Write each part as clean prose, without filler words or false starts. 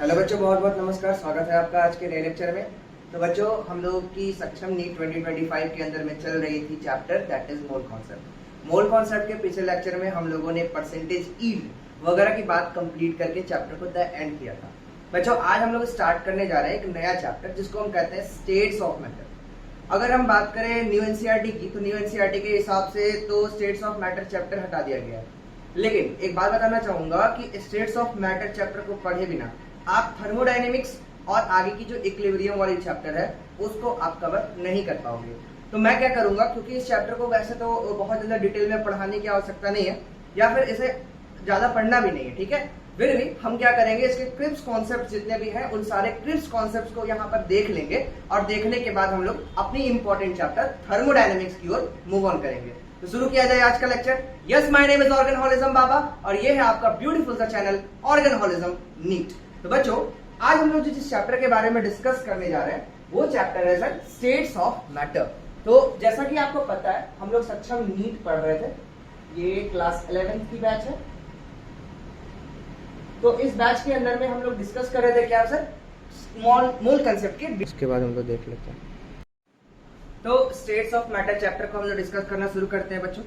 Hello बच्चों, बहुत बहुत नमस्कार। स्वागत है आपका आज के नए लेक्चर में। तो बच्चों, हम लोग की सक्षम नीट 2025 के अंदर में चल रही थी chapter that is mole concept. Mole concept के पिछले लेक्चर में हम लोगों ने परसेंटेज यील्ड वगैरह की बात कंप्लीट करके चैप्टर को द एंड किया था। बच्चों, आज हम लोग स्टार्ट करने जा रहे हैं एक नया चैप्टर जिसको हम कहते हैं स्टेट्स ऑफ मैटर। अगर हम बात करें न्यू एनसीईआरटी की, तो न्यू एनसीईआरटी के हिसाब से तो स्टेट्स ऑफ मैटर चैप्टर हटा दिया गया है। लेकिन एक बात बताना चाहूंगा कि स्टेट्स ऑफ मैटर चैप्टर को पढ़े बिना आप थर्मोडायनेमिक्स और आगे की जो इक्विलिब्रियम वाली चैप्टर है उसको आप कवर नहीं कर पाओगे। तो मैं क्या करूंगा, क्योंकि इस चैप्टर को वैसे तो बहुत ज्यादा डिटेल में पढ़ाने की आवश्यकता नहीं है या फिर इसे ज्यादा पढ़ना भी नहीं है, ठीक है। फिर भी हम क्या करेंगे, इसके क्रिप्स कॉन्सेप्ट जितने भी हैं उन सारे क्रिप्स कॉन्सेप्ट्स को यहाँ पर देख लेंगे और देखने के बाद हम लोग अपनी इंपॉर्टेंट चैप्टर थर्मोडायनेमिक्स की ओर मूव ऑन करेंगे। तो शुरू किया जाए आज का lecture. Yes, my name is ऑर्गेनहोलिज्म बाबा और ये है आपका ब्यूटीफुल सा चैनल ऑर्गेनहोलिज्म नीट। तो बच्चों, आज हम लोग जिस चैप्टर के बारे में डिस्कस करने जा रहे हैं वो चैप्टर है सर स्टेट्स ऑफ मैटर। तो जैसा कि आपको पता है, हम लोग सक्षम नीट पढ़ रहे थे। ये क्लास 11th की बैच है। तो इस बैच के अंदर में हम लोग डिस्कस कर रहे थे क्या सर, मोल कंसेप्ट के। इसके बाद हम लोग देख लेते हैं। तो स्टेट्स ऑफ मैटर चैप्टर को हम लोग डिस्कस करना शुरू करते हैं। बच्चों,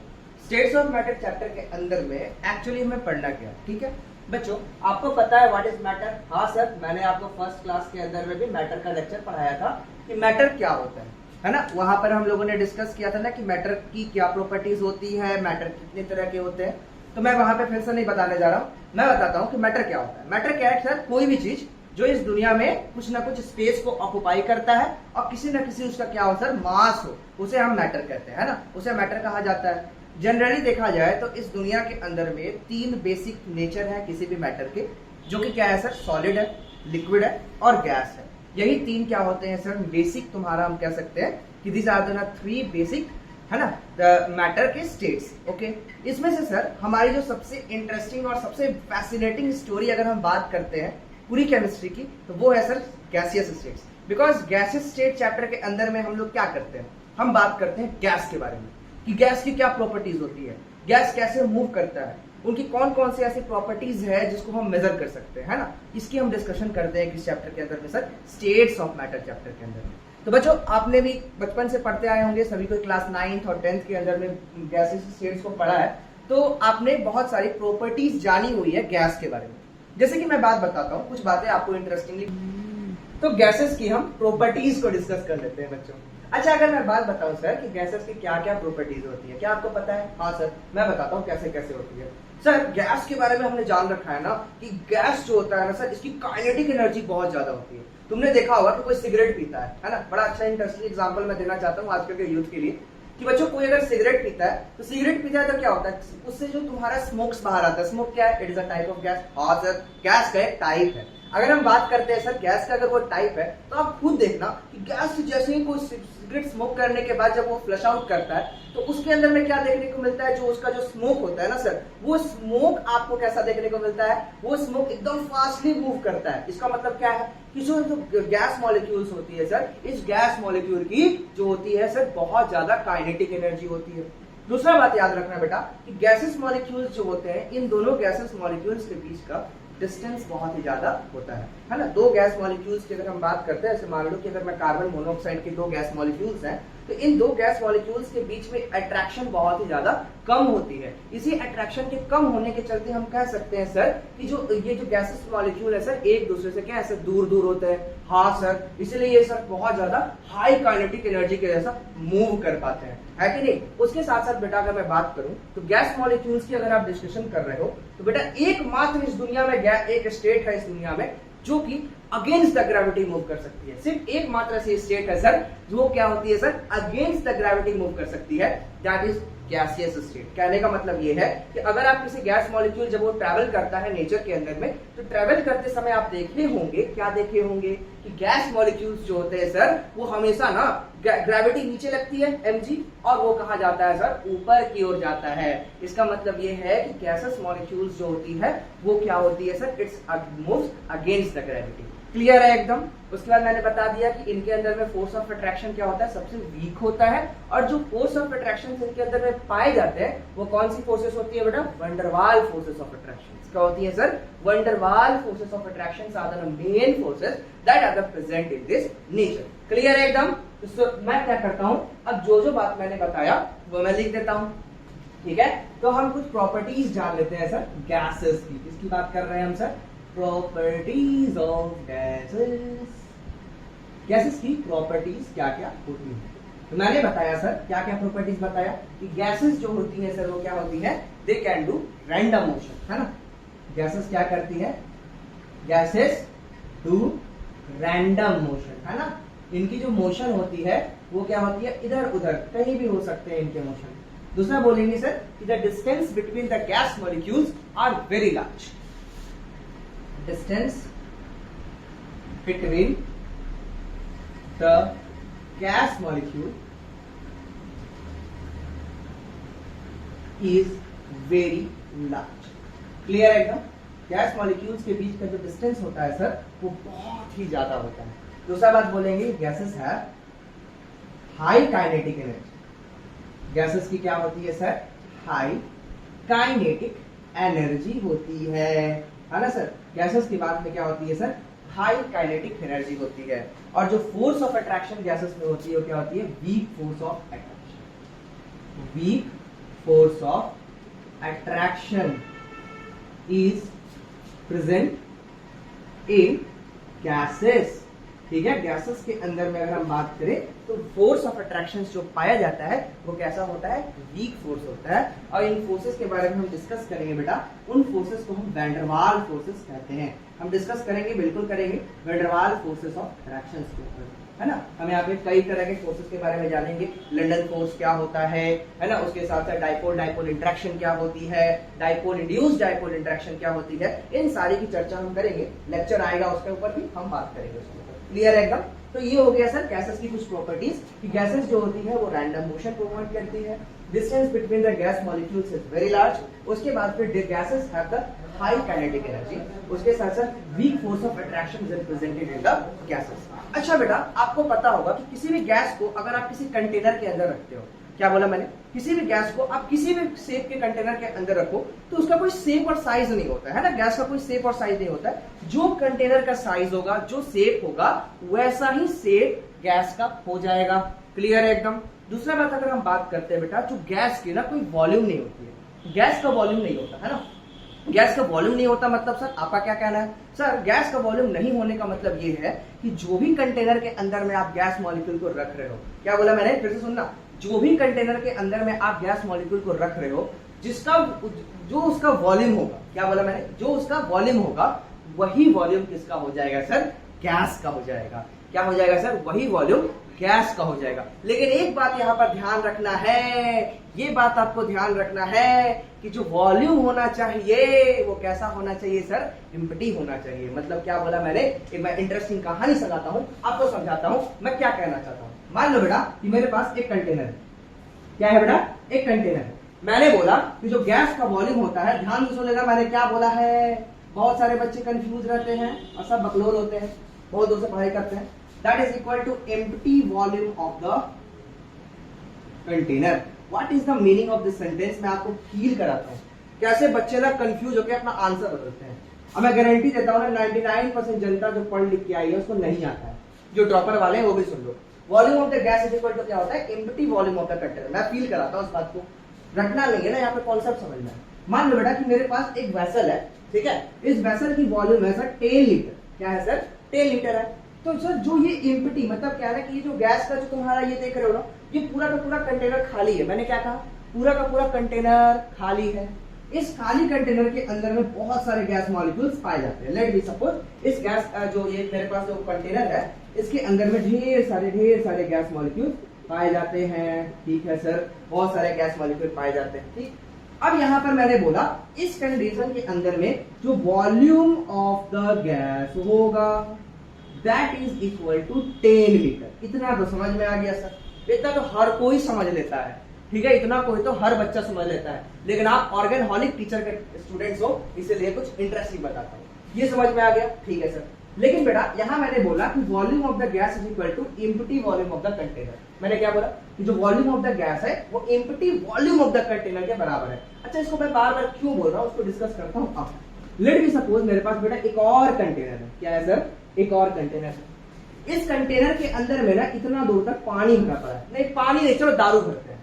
स्टेट्स ऑफ मैटर चैप्टर के अंदर में एक्चुअली हमें पढ़ना क्या है, ठीक है। बच्चों, आपको पता है व्हाट इज मैटर? हाँ सर, मैंने आपको फर्स्ट क्लास के अंदर में भी मैटर का लेक्चर पढ़ाया था कि मैटर क्या होता है ना। वहां पर हम लोगों ने डिस्कस किया था ना कि मैटर की क्या प्रॉपर्टीज होती है, मैटर कितने तरह के होते हैं। तो मैं वहां पे फिर से नहीं बताने जा रहा हूँ, मैं बताता हूँ कि मैटर क्या होता है। मैटर क्या है सर? कोई भी चीज जो इस दुनिया में कुछ ना कुछ स्पेस को ऑक्युपाई करता है और किसी न किसी उसका क्या हो सर, मास हो, उसे हम मैटर कहते हैं, है ना। उसे मैटर कहा जाता है। जनरली देखा जाए तो इस दुनिया के अंदर में 3 बेसिक नेचर है किसी भी मैटर के, जो कि क्या है सर, सॉलिड है, लिक्विड है और गैस है। यही 3 क्या होते हैं सर, बेसिक तुम्हारा हम कह सकते हैं कि दिस आर द 3 बेसिक, है ना, द मैटर के स्टेट्स। ओके, इसमें से सर हमारी जो सबसे इंटरेस्टिंग और सबसे फैसिनेटिंग स्टोरी अगर हम बात करते हैं पूरी केमिस्ट्री की, तो वो है sir gaseous states. Because gaseous state chapter के अंदर में हम लोग क्या करते हैं, हम बात करते हैं गैस के बारे में कि गैस की क्या प्रॉपर्टीज होती है, गैस कैसे मूव करता है, उनकी कौन कौन सी ऐसी प्रॉपर्टीज है जिसको हम मेजर कर सकते हैं, है ना। इसकी हम डिस्कशन करते हैं किस चैप्टर के अंदर में sir, states of matter chapter के अंदर में। तो बच्चों, आपने भी बचपन से पढ़ते आए होंगे, सभी को क्लास 9th और 10th के अंदर में गैसेस स्टेट्स को पढ़ा है। तो आपने बहुत सारी प्रॉपर्टीज जानी हुई है गैस के बारे में। जैसे कि मैं बात बताता हूँ, कुछ बातें आपको इंटरेस्टिंगली। तो गैसेस की हम प्रॉपर्टीज को डिस्कस कर लेते हैं बच्चों। अच्छा, अगर मैं बात बताऊं सर कि गैसेस की क्या क्या प्रॉपर्टीज होती है, क्या आपको पता है? हाँ सर, मैं बताता हूँ कैसे कैसे होती है। सर, गैस के बारे में हमने जान रखा है ना कि गैस जो होता है ना सर, इसकी काइनेटिक एनर्जी बहुत ज्यादा होती है। तुमने देखा होगा कि कोई सिगरेट पीता है ना। बड़ा अच्छा इंटरेस्टिंग एग्जाम्पल मैं देना चाहता हूँ आजकल के यूथ के लिए कि बच्चों, कोई अगर सिगरेट पीता है तो तो क्या होता है, उससे जो तुम्हारा स्मोक्स बाहर आता है। स्मोक क्या है? It is a type of gas. हाँ सर, गैस का एक टाइप है। अगर हम बात करते हैं सर गैस का, अगर वो टाइप है तो आप खुद देखना कि गैस जैसे ही कोई सिगरेट स्मोक करने के बाद जब वो फ्लश आउट करता है तो उसके अंदर में क्या देखने को मिलता है, जो उसका जो स्मोक होता है ना सर, वो स्मोक आपको कैसा देखने को मिलता है, वो स्मोक एकदम फास्टली मूव करता है। इसका मतलब क्या है कि जो गैस मॉलिक्यूल्स होती है सर, इस गैस मॉलिक्यूल की जो होती है सर बहुत ज्यादा काइनेटिक एनर्जी होती है। दूसरा बात याद रखना बेटा कि गैसेस मॉलिक्यूल्स जो होते हैं, इन दोनों गैसेस मॉलिक्यूल्स के बीच का डिस्टेंस बहुत ही ज्यादा होता है ना। 2 गैस मॉलिक्यूल्स की अगर हम बात करते हैं, ऐसे मान लो कि अगर मैं कार्बन मोनोऑक्साइड के 2 गैस मॉलिक्यूल्स हैं, तो इन 2 गैस मॉलिक्यूल्स के बीच में अट्रैक्शन बहुत ही ज्यादा कम होती है। इसी अट्रैक्शन के कम होने के चलते हम कह सकते हैं सर कि जो ये जो गैसेस मॉलिक्यूल है सर, एक दूसरे से क्या ऐसे दूर दूर होते हैं। हाँ सर, इसलिए ये सर बहुत ज्यादा हाई काइनेटिक एनर्जी के जैसा मूव कर पाते हैं, है कि नहीं। उसके साथ साथ बेटा अगर मैं बात करूं तो गैस मॉलिक्यूल्स की अगर आप डिस्कशन कर रहे हो तो बेटा एकमात्र इस दुनिया में एक स्टेट है इस दुनिया में जो कि अगेंस्ट द ग्रेविटी मूव कर सकती है। सिर्फ एकमात्र ऐसी स्टेट है सर जो क्या होती है sir, against the gravity move कर सकती है, दैट इज गैसियस स्टेट। कहने का मतलब ये है कि अगर आप किसी गैस मॉलिक्यूल जब वो ट्रैवल करता है नेचर के अंदर में, तो ट्रैवल करते समय आप देखे होंगे, क्या देखे होंगे कि गैस मॉलिक्यूल्स जो होते हैं सर, वो हमेशा ना ग्रेविटी नीचे लगती है mg, और वो कहा जाता है सर ऊपर की ओर जाता है। इसका मतलब ये है कि गैसेस मॉलिक्यूल्स जो होती है वो क्या होती है sir, it's moves against the gravity. Clear है एकदम। उसके बाद मैंने बता दिया कि इनके अंदर में फोर्स ऑफ अट्रैक्शन क्या होता है, सबसे वीक होता है, और जो फोर्स ऑफ अट्रैक्शन इनके अंदर में पाए जाते हैं वो कौन सी फोर्सेस होती है बेटा, वंडरवाल फोर्सेस ऑफ अट्रैक्शन। क्या होती है sir, van der Waals forces of attraction are the main forces that are present in this nature. Clear है एकदम। तो मैं क्या करता हूं, अब जो जो बात मैंने बताया वो मैं लिख देता हूं, ठीक है। तो हम कुछ प्रॉपर्टीज जान लेते हैं सर गैसेस की। किसकी बात कर रहे हैं हम sir, properties of gases. Gases की प्रॉपर्टीज क्या क्या होती है, तो मैंने बताया सर क्या क्या प्रॉपर्टीज बताया कि गैसेस जो होती है सर वो क्या होती है, they can do random motion, है ना। गैसेस क्या करती है, गैसेस डू रैंडम मोशन, है ना। इनकी जो मोशन होती है वो क्या होती है, इधर उधर कहीं भी हो सकते हैं इनके मोशन। दूसरा बोलेंगे सर कि the distance between the gas molecules are very large. Distance between the gas molecule is very large. Clear है एकदम। गैस मॉलिक्यूल्स के बीच का जो डिस्टेंस होता है सर वो बहुत ही ज्यादा होता है। दूसरा बात बोलेंगे gases have high kinetic energy. Gases की क्या होती है सर, हाई काइनेटिक एनर्जी होती है ना सर। गैसेस की बात में क्या होती है सर, हाई काइनेटिक एनर्जी होती है। और जो फोर्स ऑफ अट्रैक्शन गैसेस में होती है वो क्या होती है, weak force of attraction. Weak force of attraction is present in gases, ठीक है। गैसेस के अंदर में अगर हम बात करें तो फोर्स ऑफ अट्रैक्शन जो पाया जाता है वो कैसा होता है, वीक फोर्स होता है। और इन फोर्सेस के बारे में हम डिस्कस करेंगे बेटा। उन फोर्सेस को हम वैंडरवाल फोर्सेस कहते हैं। हम डिस्कस करेंगे, बिल्कुल करेंगे, वैंडरवाल फोर्सेस ऑफ अट्रैक्शन के ऊपर, है ना। हम यहाँ पे कई तरह के फोर्सेस के बारे में जानेंगे। लंडन फोर्स क्या होता है ना। उसके साथ साथ डाइपोल डाइपोल इंटरेक्शन क्या होती है, डाइपोल इंड्यूस्ड डाइपोल इंटरेक्शन क्या होती है, इन सारी की चर्चा हम करेंगे। लेक्चर आएगा उसके ऊपर भी हम बात करेंगे उसके ऊपर। क्लियर है एकदम। तो ये हो गया सर गैसेस की कुछ प्रॉपर्टीज कि गैसेस जो होती है वो रैंडम मोशन प्रोवाइड करती है। Distance between the gas molecules is very large. उसके बाद फिर gases have the high kinetic energy. उसके साथ साथ weak force of attraction is represented in the gases. अच्छा बेटा, आपको पता होगा कि किसी भी गैस को अगर आप किसी कंटेनर के अंदर रखते हो, क्या बोला मैंने, किसी भी गैस को आप किसी भी शेप के कंटेनर के अंदर रखो तो उसका कोई शेप और साइज नहीं होता है ना। गैस का कोई शेप और साइज नहीं होता है। जो कंटेनर का साइज होगा, जो शेप होगा, वैसा ही शेप गैस का हो जाएगा। क्लियर है एकदम। दूसरा बात अगर हम बात करते हैं बेटा, जो गैस की ना कोई वॉल्यूम नहीं होती है। गैस का वॉल्यूम नहीं होता है ना। गैस का वॉल्यूम नहीं होता मतलब सर आपका क्या कहना है, सर गैस का वॉल्यूम नहीं होने का मतलब ये है कि जो भी कंटेनर के अंदर में आप गैस मॉलिक्यूल को रख रहे हो, क्या बोला मैंने, फिर से सुनना, जो भी कंटेनर के अंदर में आप गैस मॉलिक्यूल को रख रहे हो, जिसका जो उसका वॉल्यूम होगा, क्या बोला मैंने, जो उसका वॉल्यूम होगा वही वॉल्यूम किसका हो जाएगा सर, गैस का हो जाएगा। क्या हो जाएगा सर, वही वॉल्यूम गैस का हो जाएगा। लेकिन एक बात यहाँ पर ध्यान रखना है, ये बात आपको ध्यान रखना है कि जो वॉल्यूम होना चाहिए वो कैसा होना चाहिए सर, एम्प्टी होना चाहिए। मतलब क्या बोला मैंने, एक मैं इंटरेस्टिंग कहानी सुनाता हूँ, आपको समझाता हूँ मैं क्या कहना चाहता हूँ। मान लो बेटा कि मेरे पास एक कंटेनर है। क्या है बेटा, एक कंटेनर है। मैंने बोला कि जो गैस का वॉल्यूम होता है, ध्यान से सुनेगा मैंने क्या बोला है। बहुत सारे बच्चे कंफ्यूज रहते हैं और सब बकलोल होते हैं, बहुत दूर से पढ़ाई करते हैं। That is equal to empty volume of the container. What is the meaning of this sentence? मैं आपको फील कराता हूँ कैसे बच्चे ना कंफ्यूज होकर अपना आंसर बदलते हैं। अब मैं गारंटी देता हूँ ना 99% जनता जो पढ़ लिख के आई है उसको नहीं आता है। जो ड्रॉपर वाले हैं वो भी सुन लो। Volume of the gas is equal to क्या होता है, empty volume of the container. मैं फील कराता हूँ उस बात को, रटना नहीं है ना, यहाँ पे कॉन्सेप्ट समझना है। मान लो बेटा कि मेरे पास एक वेसल है, ठीक है। इस वेसल की वॉल्यूम है सर 10 लीटर। क्या है सर, 10 लीटर है। तो सर जो ये एम्प्टी मतलब क्या है कि ये जो गैस का जो तुम्हारा ये देख रहे हो ना, ये पूरा का पूरा कंटेनर खाली है। मैंने क्या कहा, पूरा का पूरा कंटेनर खाली है। इस खाली कंटेनर के अंदर में बहुत सारे गैस मॉलिक्यूल्स पाए जाते हैं। लेट बी सपोज इस गैस जो ये मेरे पास जो कंटेनर है इसके अंदर में ढेर सारे गैस मॉलिक्यूल्स पाए जाते हैं। ठीक है सर, बहुत सारे गैस मॉलिक्यूल पाए जाते हैं। ठीक, अब यहां पर मैंने बोला इस कंडीशन के अंदर में जो वॉल्यूम ऑफ द गैस होगा that is equal to 10 litre. इतना तो समझ में आ गया सर, इतना तो हर कोई समझ लेता है, ठीक है। इतना कोई तो हर बच्चा समझ लेता है। लेकिन आप ऑर्गेनहॉलिक टीचर के स्टूडेंट्स हो, इसलिए कुछ इंटरेस्टिंग बताता हूँ। ये समझ में आ गया, ठीक है सर। लेकिन बेटा यहाँ मैंने बोला कि volume of the gas is equal to empty volume of the container. मैंने क्या बोला कि जो वॉल्यूम ऑफ द गैस है वो empty volume of the container के बराबर है। अच्छा, इसको मैं बार बार क्यों बोल रहा हूँ उसको डिस्कस करता हूँ। अब लेट मी सपोज मेरे पास बेटा एक और कंटेनर है। क्या है सर? एक और कंटेनर है। इस कंटेनर के अंदर मेरा इतना दूर तक पानी भरा पड़ा है। नहीं पानी नहीं, चलो दारू भरते हैं।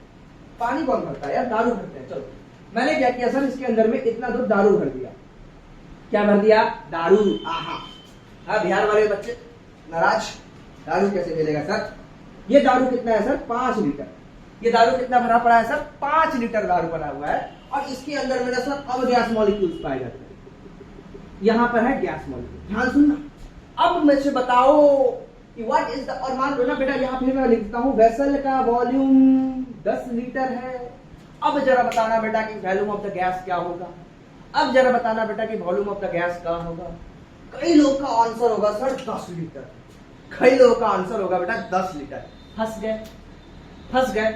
पानी कौन भरता है यार? दारू भरते हैं। चलो मैंने क्या किया सर, इसके अंदर में इतना दूर दारू भर दिया। क्या भर दिया? दारू। आहा, हाँ बिहार वाले बच्चे नाराज, दारू कैसे मिलेगा सर? ये दारू कितना है सर? 5 लीटर। ये दारू कितना भरा पड़ा है सर? 5 लीटर दारू भरा हुआ है। और इसके अंदर मेरा सर अब गैस मॉलिक्यूल्स पाए जाते हैं। यहां पर है गैस मॉलिक्यूल। ध्यान सुनना। अब मुझे बताओ कि व्हाट इज द, और मान लो ना बेटा यहाँ पे मैं लिखता हूं वेसल का वॉल्यूम 10 लीटर है। अब जरा बताना बेटा कि वॉल्यूम ऑफ द गैस क्या होगा। अब जरा बताना बेटा कि वॉल्यूम ऑफ द गैस क्या होगा। कई लोग का आंसर होगा सर 10 लीटर। कई लोगों का आंसर होगा बेटा 10 लीटर। फंस गए, फंस गए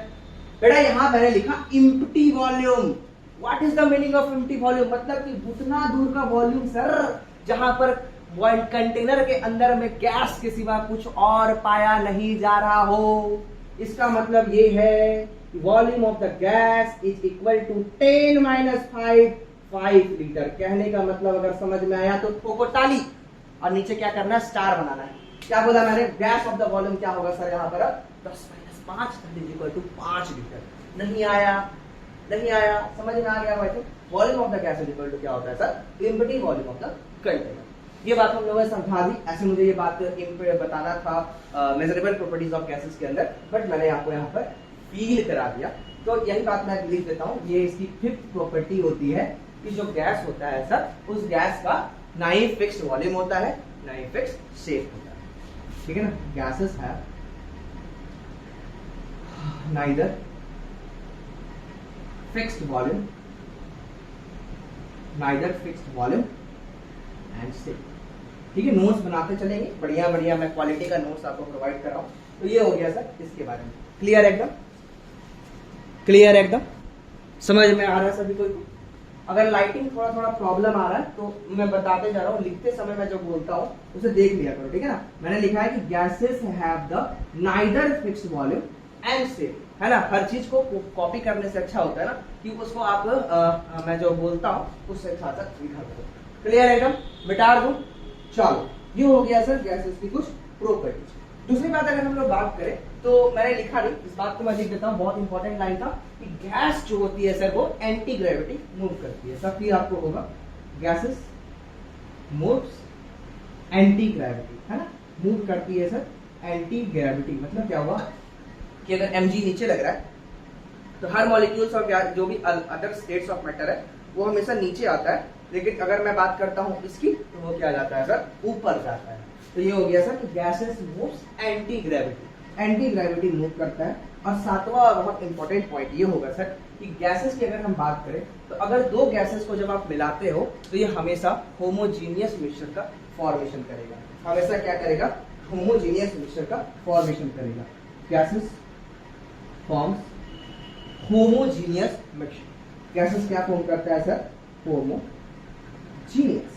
बेटा। यहां मैंने लिखा empty volume. What is the meaning of empty volume? मतलब कि उतना दूर का वॉल्यूम सर जहां पर कंटेनर के अंदर में गैस के सिवा कुछ और पाया नहीं जा रहा हो। इसका मतलब ये है कि volume of the gas is equal to 10-5 litre. कहने का मतलब अगर समझ में आया तो ठोको ताली, और नीचे क्या करना है? स्टार बनाना है। क्या बोला मैंने? गैस ऑफ द वॉल्यूम क्या होगा सर यहाँ पर? 10-5 इज इक्वल टू 5 लीटर। नहीं आया, नहीं आया, समझ में आ गया भाई? Volume of the gas is equal to क्या होता है sir? Empty volume of the container. ये बात हम लोगों ने समझा दी। ऐसे मुझे ये बात बताना था मेजरेबल प्रॉपर्टीज ऑफ गैसेस के अंदर, बट मैंने आपको यहाँ पर फील करा दिया। तो यही बात मैं लिख देता हूँ। ये इसकी 5th प्रॉपर्टी होती है कि जो गैस होता है सर, उस गैस का ना ही फिक्स्ड वॉल्यूम होता है ना ही फिक्स्ड शेप होता है। ठीक है ना? Gases have neither fixed volume, neither fixed volume and shape. ठीक है, नोट्स बनाते चलेंगे, बढ़िया बढ़िया मैं क्वालिटी का नोट्स आपको प्रोवाइड कर रहा हूं। तो ये हो गया सर इसके बारे में। क्लियर एकदम? क्लियर एकदम? समझ में आ रहा है सभी को? अगर लाइटिंग थोड़ा थोड़ा प्रॉब्लम आ रहा है तो मैं बताते जा रहा हूँ, लिखते समय मैं जो बोलता हूँ उसे देख लिया करो। ठीक है ना? मैंने लिखा है कि gases have the neither fixed volume and shape, है ना? हर चीज को कॉपी करने से अच्छा होता है ना कि उसको आप मैं जो बोलता हूँ उससे अच्छा सा लिखा करो। क्लियर एकदम? मिटा दूं? चलो, ये हो गया सर गैसेस की कुछ प्रॉपर्टीज। दूसरी बात अगर हम लोग बात करें तो मैंने लिखा नहीं, इस बात को मैं लिख देता हूँ, बहुत इंपॉर्टेंट लाइन था कि गैस जो होती है सर वो एंटी ग्रेविटी मूव करती है। सब क्लियर आपको होगा? गैसेस मूव्स एंटी ग्रेविटी, है ना? मूव करती है सर एंटी ग्रेविटी। मतलब क्या हुआ कि अगर mg नीचे लग रहा है तो हर मॉलिक्यूल्स और जो भी अदर स्टेट्स ऑफ मैटर है वो हमेशा नीचे आता है, लेकिन अगर मैं बात करता हूं इसकी तो वो क्या जाता है सर? ऊपर जाता है। तो ये हो गया सर कि gases moves anti gravity. Anti gravity move करता है। और सातवां बहुत इंपॉर्टेंट पॉइंट ये होगा सर कि गैसेस की अगर हम बात करें तो अगर दो गैसेस को जब आप मिलाते हो तो ये हमेशा होमोजीनियस मिक्सचर का फॉर्मेशन करेगा। हमेशा क्या करेगा? होमोजीनियस मिक्सचर का फॉर्मेशन करेगा। Gases forms homogeneous mixture. Gases क्या फॉर्म करता है सर? Homogeneous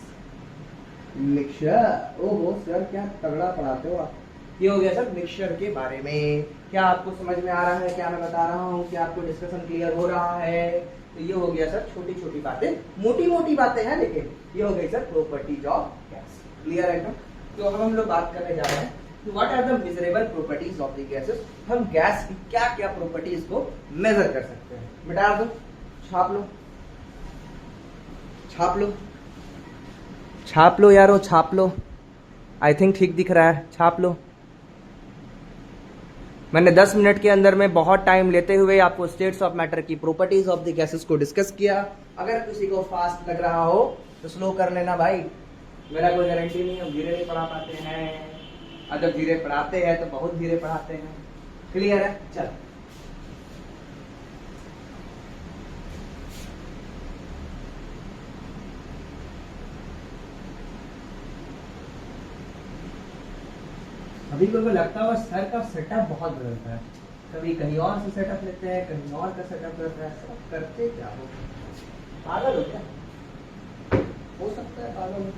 mixture. ओहो सर क्या तगड़ा पढ़ाते हो आप। ये हो गया सर मिक्सचर के बारे में। क्या आपको समझ में आ रहा है? क्या मैं बता रहा हूँ? क्या आपको डिस्कशन क्लियर हो रहा है? तो ये हो गया सर छोटी छोटी बातें, मोटी मोटी बातें हैं, लेकिन ये हो गई sir properties of gas. Clear है? तो हम लोग बात करने जा रहे हैं कि what are the measurable properties of the gases. हम गैस की क्या क्या प्रॉपर्टीज को मेजर कर सकते हैं। मिटा दो, छाप लो, छाप लो, छाप लो यारो, छाप लो। आई थिंक ठीक दिख रहा है, छाप लो। मैंने 10 मिनट के अंदर में बहुत टाइम लेते हुए आपको स्टेट्स ऑफ मैटर की प्रॉपर्टीज ऑफ द गैसेस को डिस्कस किया। अगर किसी को फास्ट लग रहा हो तो स्लो कर लेना भाई, मेरा कोई गारंटी नहीं, हम धीरे नहीं पढ़ा पाते हैं। अगर धीरे पढ़ाते हैं तो बहुत धीरे पढ़ाते हैं। क्लियर है? चल अभी को लगता है सर का सेटअप बहुत बदलता है, कभी कहीं और से सेटअप लेते हैं, कहीं और का सेटअप लेते हैं। सब करते क्या हो? पागल हो क्या? हो सकता है पागल हो।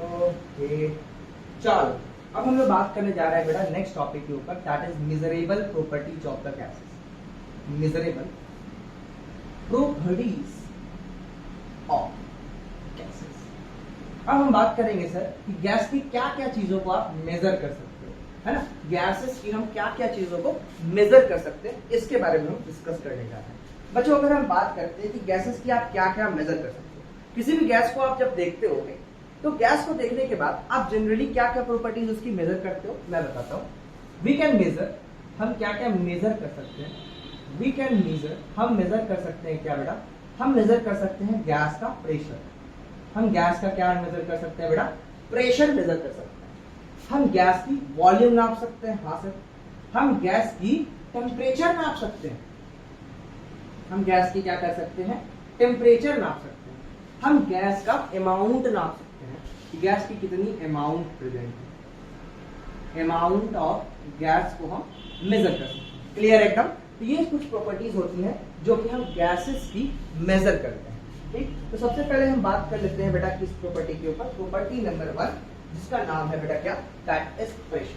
ओके, चलो अब हम लोग बात करने जा रहे हैं बेटा नेक्स्ट टॉपिक के ऊपर, that is miserable properties of the gases. Miserable properties of gases. अब हम बात करेंगे सर कि गैस की क्या क्या चीजों को आप मेजर कर सकते हो, है ना। गैसेस की हम क्या क्या चीजों को मेजर कर सकते हैं, इसके बारे में हम डिस्कस करने जा रहे हैं बच्चों। अगर हम बात करते हैं कि गैसेस की आप क्या क्या मेजर कर सकते हो, किसी भी गैस को आप जब देखते होगे तो गैस को देखने के बाद आप जनरली क्या क्या प्रॉपर्टीज उसकी मेजर करते हो, मैं बताता हूँ। वी कैन मेजर, हम क्या क्या मेजर कर सकते हैं। वी कैन मेजर, हम मेजर कर सकते हैं क्या बेटा, हम मेजर कर सकते हैं गैस का प्रेशर। हम गैस का क्या मेजर कर सकते हैं बेटा, प्रेशर मेजर कर सकते हैं। हम गैस की वॉल्यूम नाप सकते हैं, हाँ सर। हम गैस की टेम्परेचर नाप सकते हैं। हम गैस की क्या कर सकते हैं, टेम्परेचर नाप सकते हैं। हम गैस का अमाउंट नाप सकते हैं कि गैस की कितनी अमाउंट प्रेजेंट है। अमाउंट ऑफ गैस को हम मेजर कर सकते हैं। क्लियर एकदम। तो ये कुछ प्रॉपर्टीज होती हैं जो कि हम गैसेस की मेजर करते हैं, ठीक। तो सबसे पहले हम बात कर लेते हैं बेटा किस प्रॉपर्टी के ऊपर, प्रॉपर्टी नंबर 1, जिसका नाम है बेटा क्या, that is pressure.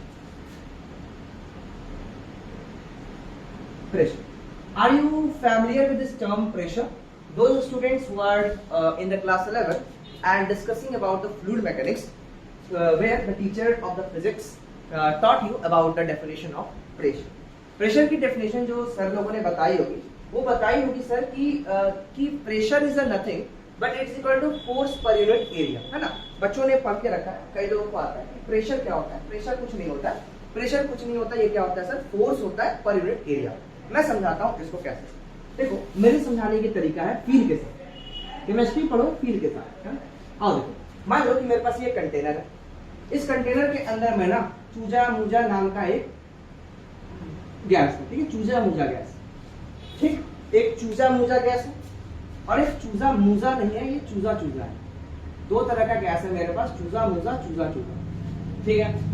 Pressure, are you familiar with this term pressure? Those students who are in the class 11 and discussing about the fluid mechanics, where the teacher of the physics taught you about the definition of pressure. Pressure की definition जो sir लोगों ने बताई होगी, वो बताई होगी sir कि pressure is a nothing but its equal to force per unit area, है ना। बच्चों ने पढ़ के रखा है, कई लोगों को आता है कि प्रेशर क्या होता है। प्रेशर कुछ नहीं होता है, प्रेशर कुछ नहीं होता, ये क्या होता है सर, फोर्स होता है पर यूनिट एरिया। मैं समझाता हूँ इसको कैसे। देखो मेरे समझाने की तरीका है फील के साथ, केमिस्ट्री पढ़ो फील के साथ, है ना। आओ देखो, मान लो कि मेरे पास ये कंटेनर है, इस कंटेनर के अंदर मैं ना चूजा मूजा नाम का एक गैस है, ठीक है, चूजा मूजा गैस, ठीक। एक चूजा मूजा गैस है और एक चूजा मूजा नहीं है, ये चूजा चूजा है। दो तरह का गैस है मेरे पास, चूजा मूजा चूजा चूजा, ठीक है।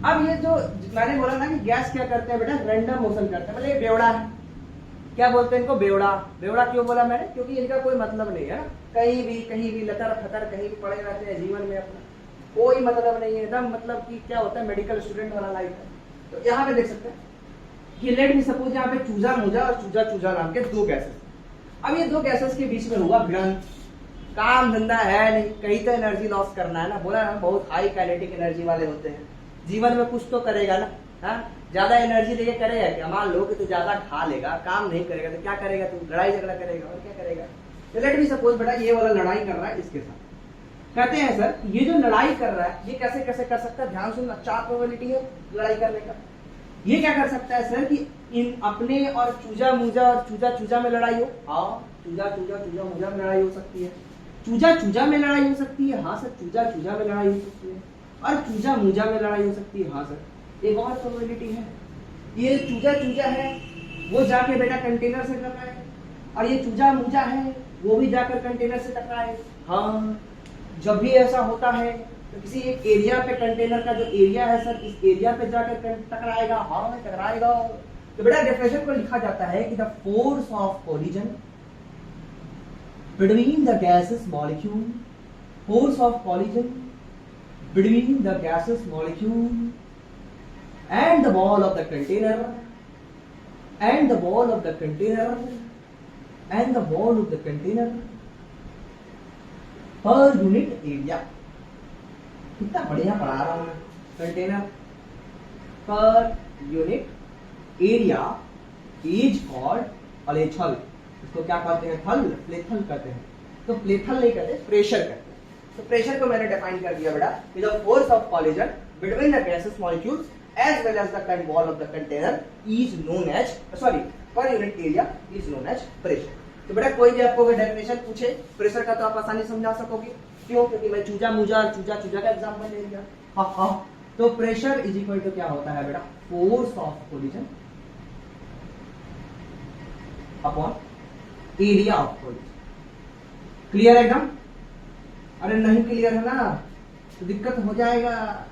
अब ये जो मैंने बोला ना कि गैस क्या करते हैं बेटा, रैंडम मोशन करते हैं, मतलब ये बेवड़ा है। क्या बोलते हैं इनको, बेवड़ा। बेवड़ा क्यों बोला मैंने, क्योंकि इनका कोई मतलब नहीं है ना, कहीं भी लतर फतर कहीं भी पड़े रहते हैं जीवन में, अपना कोई मतलब नहीं है एकदम, मतलब कि क्या होता है मेडिकल स्टूडेंट वाला लाइफ है। तो यहाँ पे देख सकते हैं कि लेट मी सपोज यहाँ पे चूजा मुजा और चूजा चूजा नाम के दो गैसेस। अब ये दो गैसेस के बीच में हुआ भिड़ंत, काम धंधा है नहीं, कहीं तो एनर्जी लॉस करना है ना, बोला ना बहुत हाई काइनेटिक एनर्जी वाले होते हैं, जीवन में कुछ तो करेगा ना, हाँ। ज्यादा एनर्जी लेके करेगा क्या, मान लो कि तू ज्यादा खा लेगा, काम नहीं करेगा तो क्या करेगा, तू लड़ाई झगड़ा करेगा और क्या करेगा। तो लेट मी सपोज बेटा ये वाला लड़ाई कर रहा है इसके साथ, कहते हैं सर ये जो लड़ाई कर रहा है ये कैसे कैसे कर सकता है, ध्यान सुनना, 4 प्रोबेबिलिटी है लड़ाई करने का। ये क्या कर सकता है सर कि इन अपने और चूजा मूजा और चूजा चूजा में लड़ाई हो, हाँ। चूजा चूजा चूजा मूजा में लड़ाई हो सकती है, चूजा चूजा में लड़ाई हो सकती है, हाँ सर। चूजा चूजा में लड़ाई हो सकती है और चूजा मूजा में लड़ाई हो सकती है, हाँ सर। एक और प्रोबेबिलिटी है, ये चूजा चूजा है वो जाके बेटा कंटेनर से टकराए और ये चूजा मूजा है वो भी जाकर कंटेनर से टकराए, हाँ। जब भी ऐसा होता है तो किसी एक एरिया पे, कंटेनर का जो एरिया है सर, इस एरिया पे जाकर टकराएगा, हाँ टकराएगा। तो बेटा डेफिनेशन को लिखा जाता है कि the force of collision between the gases molecule, force of collision between the gases molecule and the wall of the container and the wall of the container and the wall of the container per unit area। कितना बढ़िया पढ़ा रहा हूं मैं। Container पर unit area is called प्लेथल। इसको क्या कहते हैं, थल, प्लेथल कहते हैं। तो प्लेथल नहीं कहते, प्रेशर कहते हैं। तो प्रेशर को मैंने डिफाइन कर दिया बेटा, the force of collision between the gases molecules as well as the wall of the container is known as, sorry, per unit area is known as pressure। तो बेटा कोई भी आपको अगर डेफिनेशन पूछे प्रेशर का तो आप आसानी समझा सकोगे, क्यों, क्योंकि मैं चूजा मुजा और चूजा चूजा का एग्जांपल ले लिया, हाँ हाँ। तो प्रेशर इज इक्वल टू क्या होता है बेटा, force of collision upon area of collision. Clear एकदम। अरे नहीं क्लियर है ना तो दिक्कत हो जाएगा।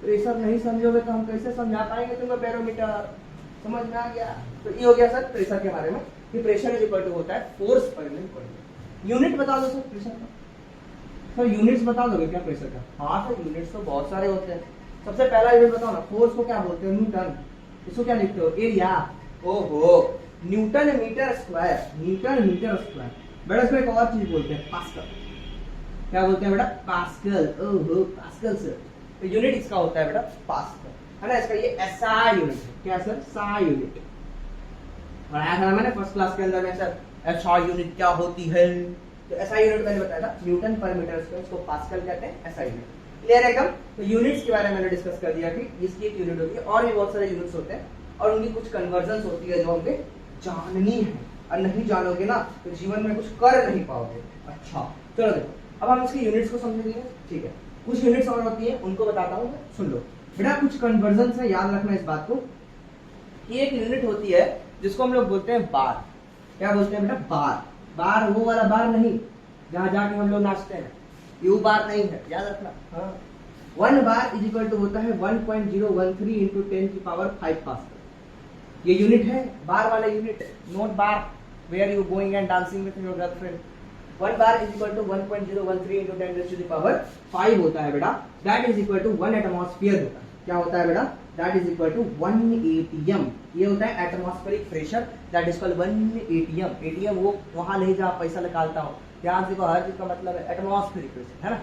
प्रेशर नहीं समझोगे तो हम कैसे समझा पाएंगे तुम्हें बैरोमीटर, समझ में आ गया। तो ये हो गया सर प्रेशर के बारे में कि प्रेशर इज इक्वल टू होता है फोर्स पर यूनिट। यूनिट बता दो सर प्रेशर का, सर यूनिट्स बता दोगे क्या प्रेशर का? हाँ सर यूनिट्स तो बहुत सारे होते हैं। सबसे पहला यूनिट बताओ ना, फोर्स को क्या बोलते हैं? न्यूटन। इसको क्या लिखते हो? एरिया। ओहो, newton metre square, newton metre square. बेटा इसको एक और चीज बोलते हैं, पास्कल। क्या बोलते हैं बेटा? पास्कल। ओहो पास्कल सर, तो यूनिट इसका होता है बेटा पास्कल, है ना। इसका ये एसआई यूनिट है। क्या सर? SI unit. पढ़ाया था मैंने फर्स्ट क्लास के अंदर में सर, एसआई यूनिट क्या होती है। तो एसआई यूनिट मैंने बताया था, न्यूटन पर मीटर स्क्वायर, इसको पास्कल कहते हैं, एसआई यूनिट। क्लियर है एकदम? तो यूनिट्स के बारे में मैंने डिस्कस कर दिया कि इसकी एक यूनिट होती है, और भी बहुत सारे यूनिट्स होते हैं, और उनकी कुछ कन्वर्जन्स होती है जो हमें जाननी है, और नहीं जानोगे ना तो जीवन में कुछ कर नहीं पाओगे। अच्छा चलो देखो, अब हम इसकी यूनिट्स को समझेंगे, ठीक है। कुछ यूनिट्स और होती है, उनको बताता हूँ, सुन लो बेटा। कुछ कन्वर्जन्स है, याद रखना इस बात को कि एक यूनिट होती है जिसको हम लोग बोलते हैं बार। क्या बोलते हैं बेटा? बार। बार वो वाला बार नहीं जहां जाके हम लोग नाचते हैं, यू बार नहीं है, याद रखना। हाँ, 1 बार इज इक्वल टू होता है 1.013 इंटू 10 की पावर 5 पास्कल। ये यूनिट है बार वाला unit, not bar where you going and dancing with your girlfriend. 1 bar is equal to 1.013 into 10 to the power 5 होता है बेटा। That is equal to 1 atmosphere होता है। क्या होता है बेटा? That is equal to 1 atm। ये होता है atmospheric pressure, that is called 1 atm। ATM वो वहां नहीं जहां पैसा निकालता हो, ध्यान से, हर चीज का मतलब है एटमॉस्फेरिक प्रेशर, है ना।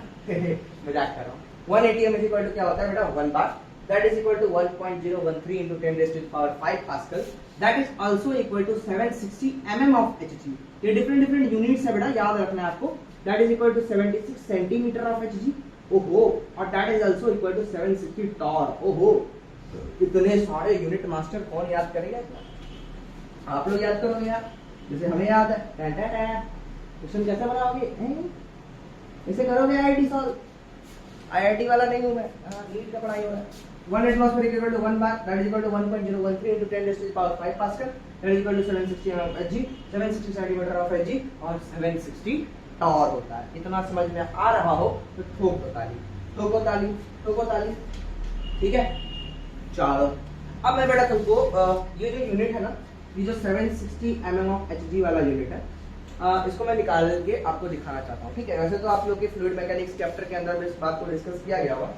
मजाक कर रहा हूँ। 1 atm इज इक्वल टू क्या होता है बेटा? 1 bar. That is equal to 1.013 into 10 to the power 5 pascal. That is also equal to 760 mm of Hg। ये डिफरेंट डिफरेंट यूनिट्स है बेटा, याद रखना है आपको। That is equal to 76 centimetre of Hg। ओहो, और that is also equal to 760 torr. ओहो, इतने सारे यूनिट मास्टर कौन याद करेगा? आप लोग याद करोगे यार, जैसे हमें याद है। क्वेश्चन कैसे बनाओगे? ऐसे करोगे आईआईटी सॉल्व। आईआईटी वाला नहीं हूं मैं, नीट का पढ़ाई हो रहा है। 1 atmosphere equal to 1 bar, that is equal to 1.013 into 10 to the power 5 pascal, that is equal to 760 of Hg, 760 centimetre of Hg, और 760 टॉर होता है। इतना समझ में आ रहा हो तो ठोक दो ताली, ठोको ताली, ठोको ताली, ठीक है। चलो अब मैं बेटा तुमको ये जो यूनिट है ना, ये जो 760 mm ऑफ Hg वाला यूनिट है, इसको मैं निकाल के आपको दिखाना चाहता हूँ, ठीक है। वैसे तो आप लोग के फ्लूइड मैकेनिक्स चैप्टर के अंदर में इस बात को डिस्कस किया गया हुआ,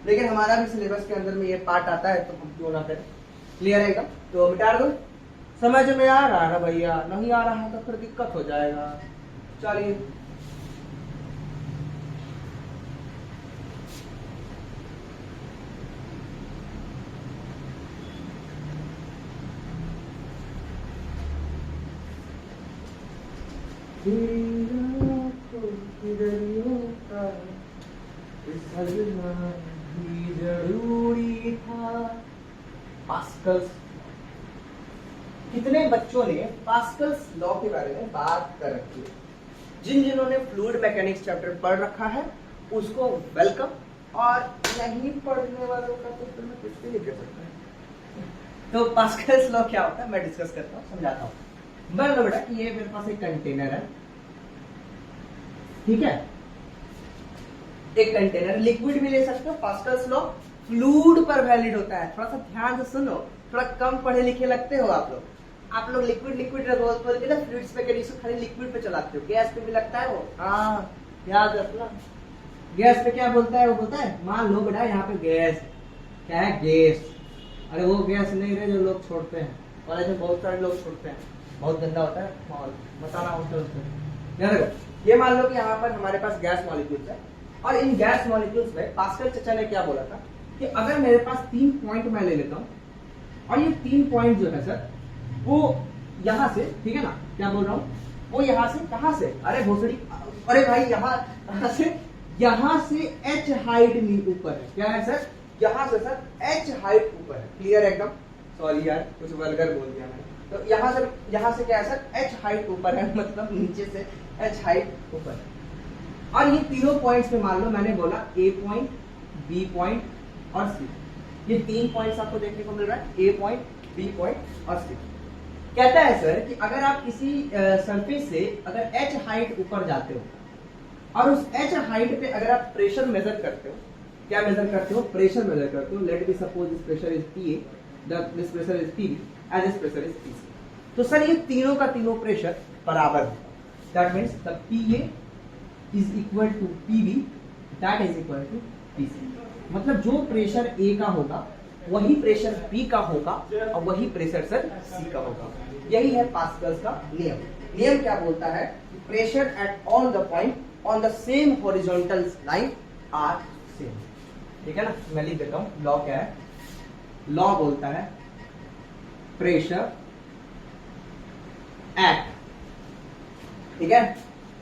लेकिन हमारा भी सिलेबस के अंदर में ये पार्ट आता है, तो हम क्यों ना करें। क्लियर है? तो मिटा दो। समझ में आ रहा है भैया? नहीं आ रहा है तो फिर दिक्कत हो जाएगा। चलिए जरूरी था। पास्कल्स, कितने बच्चों ने पास्कल्स लॉ के बारे में बात कर रखी है? जिन्होंने फ्लूइड मैकेनिक्स चैप्टर पढ़ रखा है उसको वेलकम, और नहीं पढ़ने वालों का तो फिर मैं कुछ भी नहीं कर सकता। तो पास्कल्स लॉ क्या होता है मैं डिस्कस करता हूँ, समझाता हूँ। मान लो बेटा कि ये मेरे पास एक कंटेनर है, ठीक है। एक कंटेनर, लिक्विड भी ले सकते हो। पास्कल्स लॉ फ्लूइड पर वैलिड होता है। थोड़ा सा ध्यान से सुनो, थोड़ा कम पढ़े लिखे लगते हो आप लोग लिक्विड लिक्विड बोल के ना फ्लूइड्स पे खाली लिक्विड पे चलाते हो, गैस पे भी लगता है वो। हाँ याद रखना, गैस पे क्या बोलता है? वो बोलता है, मान लो बेटा यहाँ पे गैस, क्या है? गैस। अरे वो गैस नहीं रहे जो लोग छोड़ते हैं, कॉलेज में बहुत सारे लोग छोड़ते हैं, बहुत गंदा होता है माहौल, बताना होता है उसको। याद रखो, ये मान लो कि यहाँ पर हमारे पास गैस मॉलिक्यूल्स है, और इन गैस मॉलिक्यूल्स में पास्कल चचा ने क्या बोला था कि अगर मेरे पास 3 पॉइंट मैं ले लेता हूँ, और ये 3 पॉइंट जो है सर वो यहाँ से, ठीक है ना, क्या बोल रहा हूँ, वो यहाँ से, कहाँ से? अरे भोसड़ी, अरे भाई यहाँ से h हाइट ऊपर है। क्या है सर? यहाँ से सर h हाइट ऊपर है। क्लियर है एकदम? सॉरी यार कुछ वल्गर बोल दिया मैंने। तो यहाँ से क्या है सर? h हाइट ऊपर है, मतलब नीचे से h हाइट ऊपर है। और ये तीनों पॉइंट्स पे मान लो मैंने बोला A पॉइंट, B पॉइंट और C। ये 3 पॉइंट्स आपको देखने को मिल रहा है, A पॉइंट, B पॉइंट और C। कहता है सर कि अगर आप किसी सरफेस से अगर h हाइट ऊपर जाते हो, और उस h हाइट पे अगर आप प्रेशर मेजर करते हो, क्या मेजर करते हो? प्रेशर मेजर करते हो। Let me suppose this pressure is PA, this pressure is PB and this pressure is PC। तो सर ये तीनों का तीनों प्रेशर बराबर है। That means the PA is equal to PV that is equal to PC. मतलब जो pressure ए का होगा वही प्रेशर बी का होगा और वही प्रेशर सर सी का होगा। यही है पास्कल्स का नियम। नियम क्या बोलता है? Pressure at all the point on the same horizontal line are same. ठीक है ना, मैं लिख देता हूं। लॉ क्या है? लॉ बोलता है प्रेशर एट, ठीक है,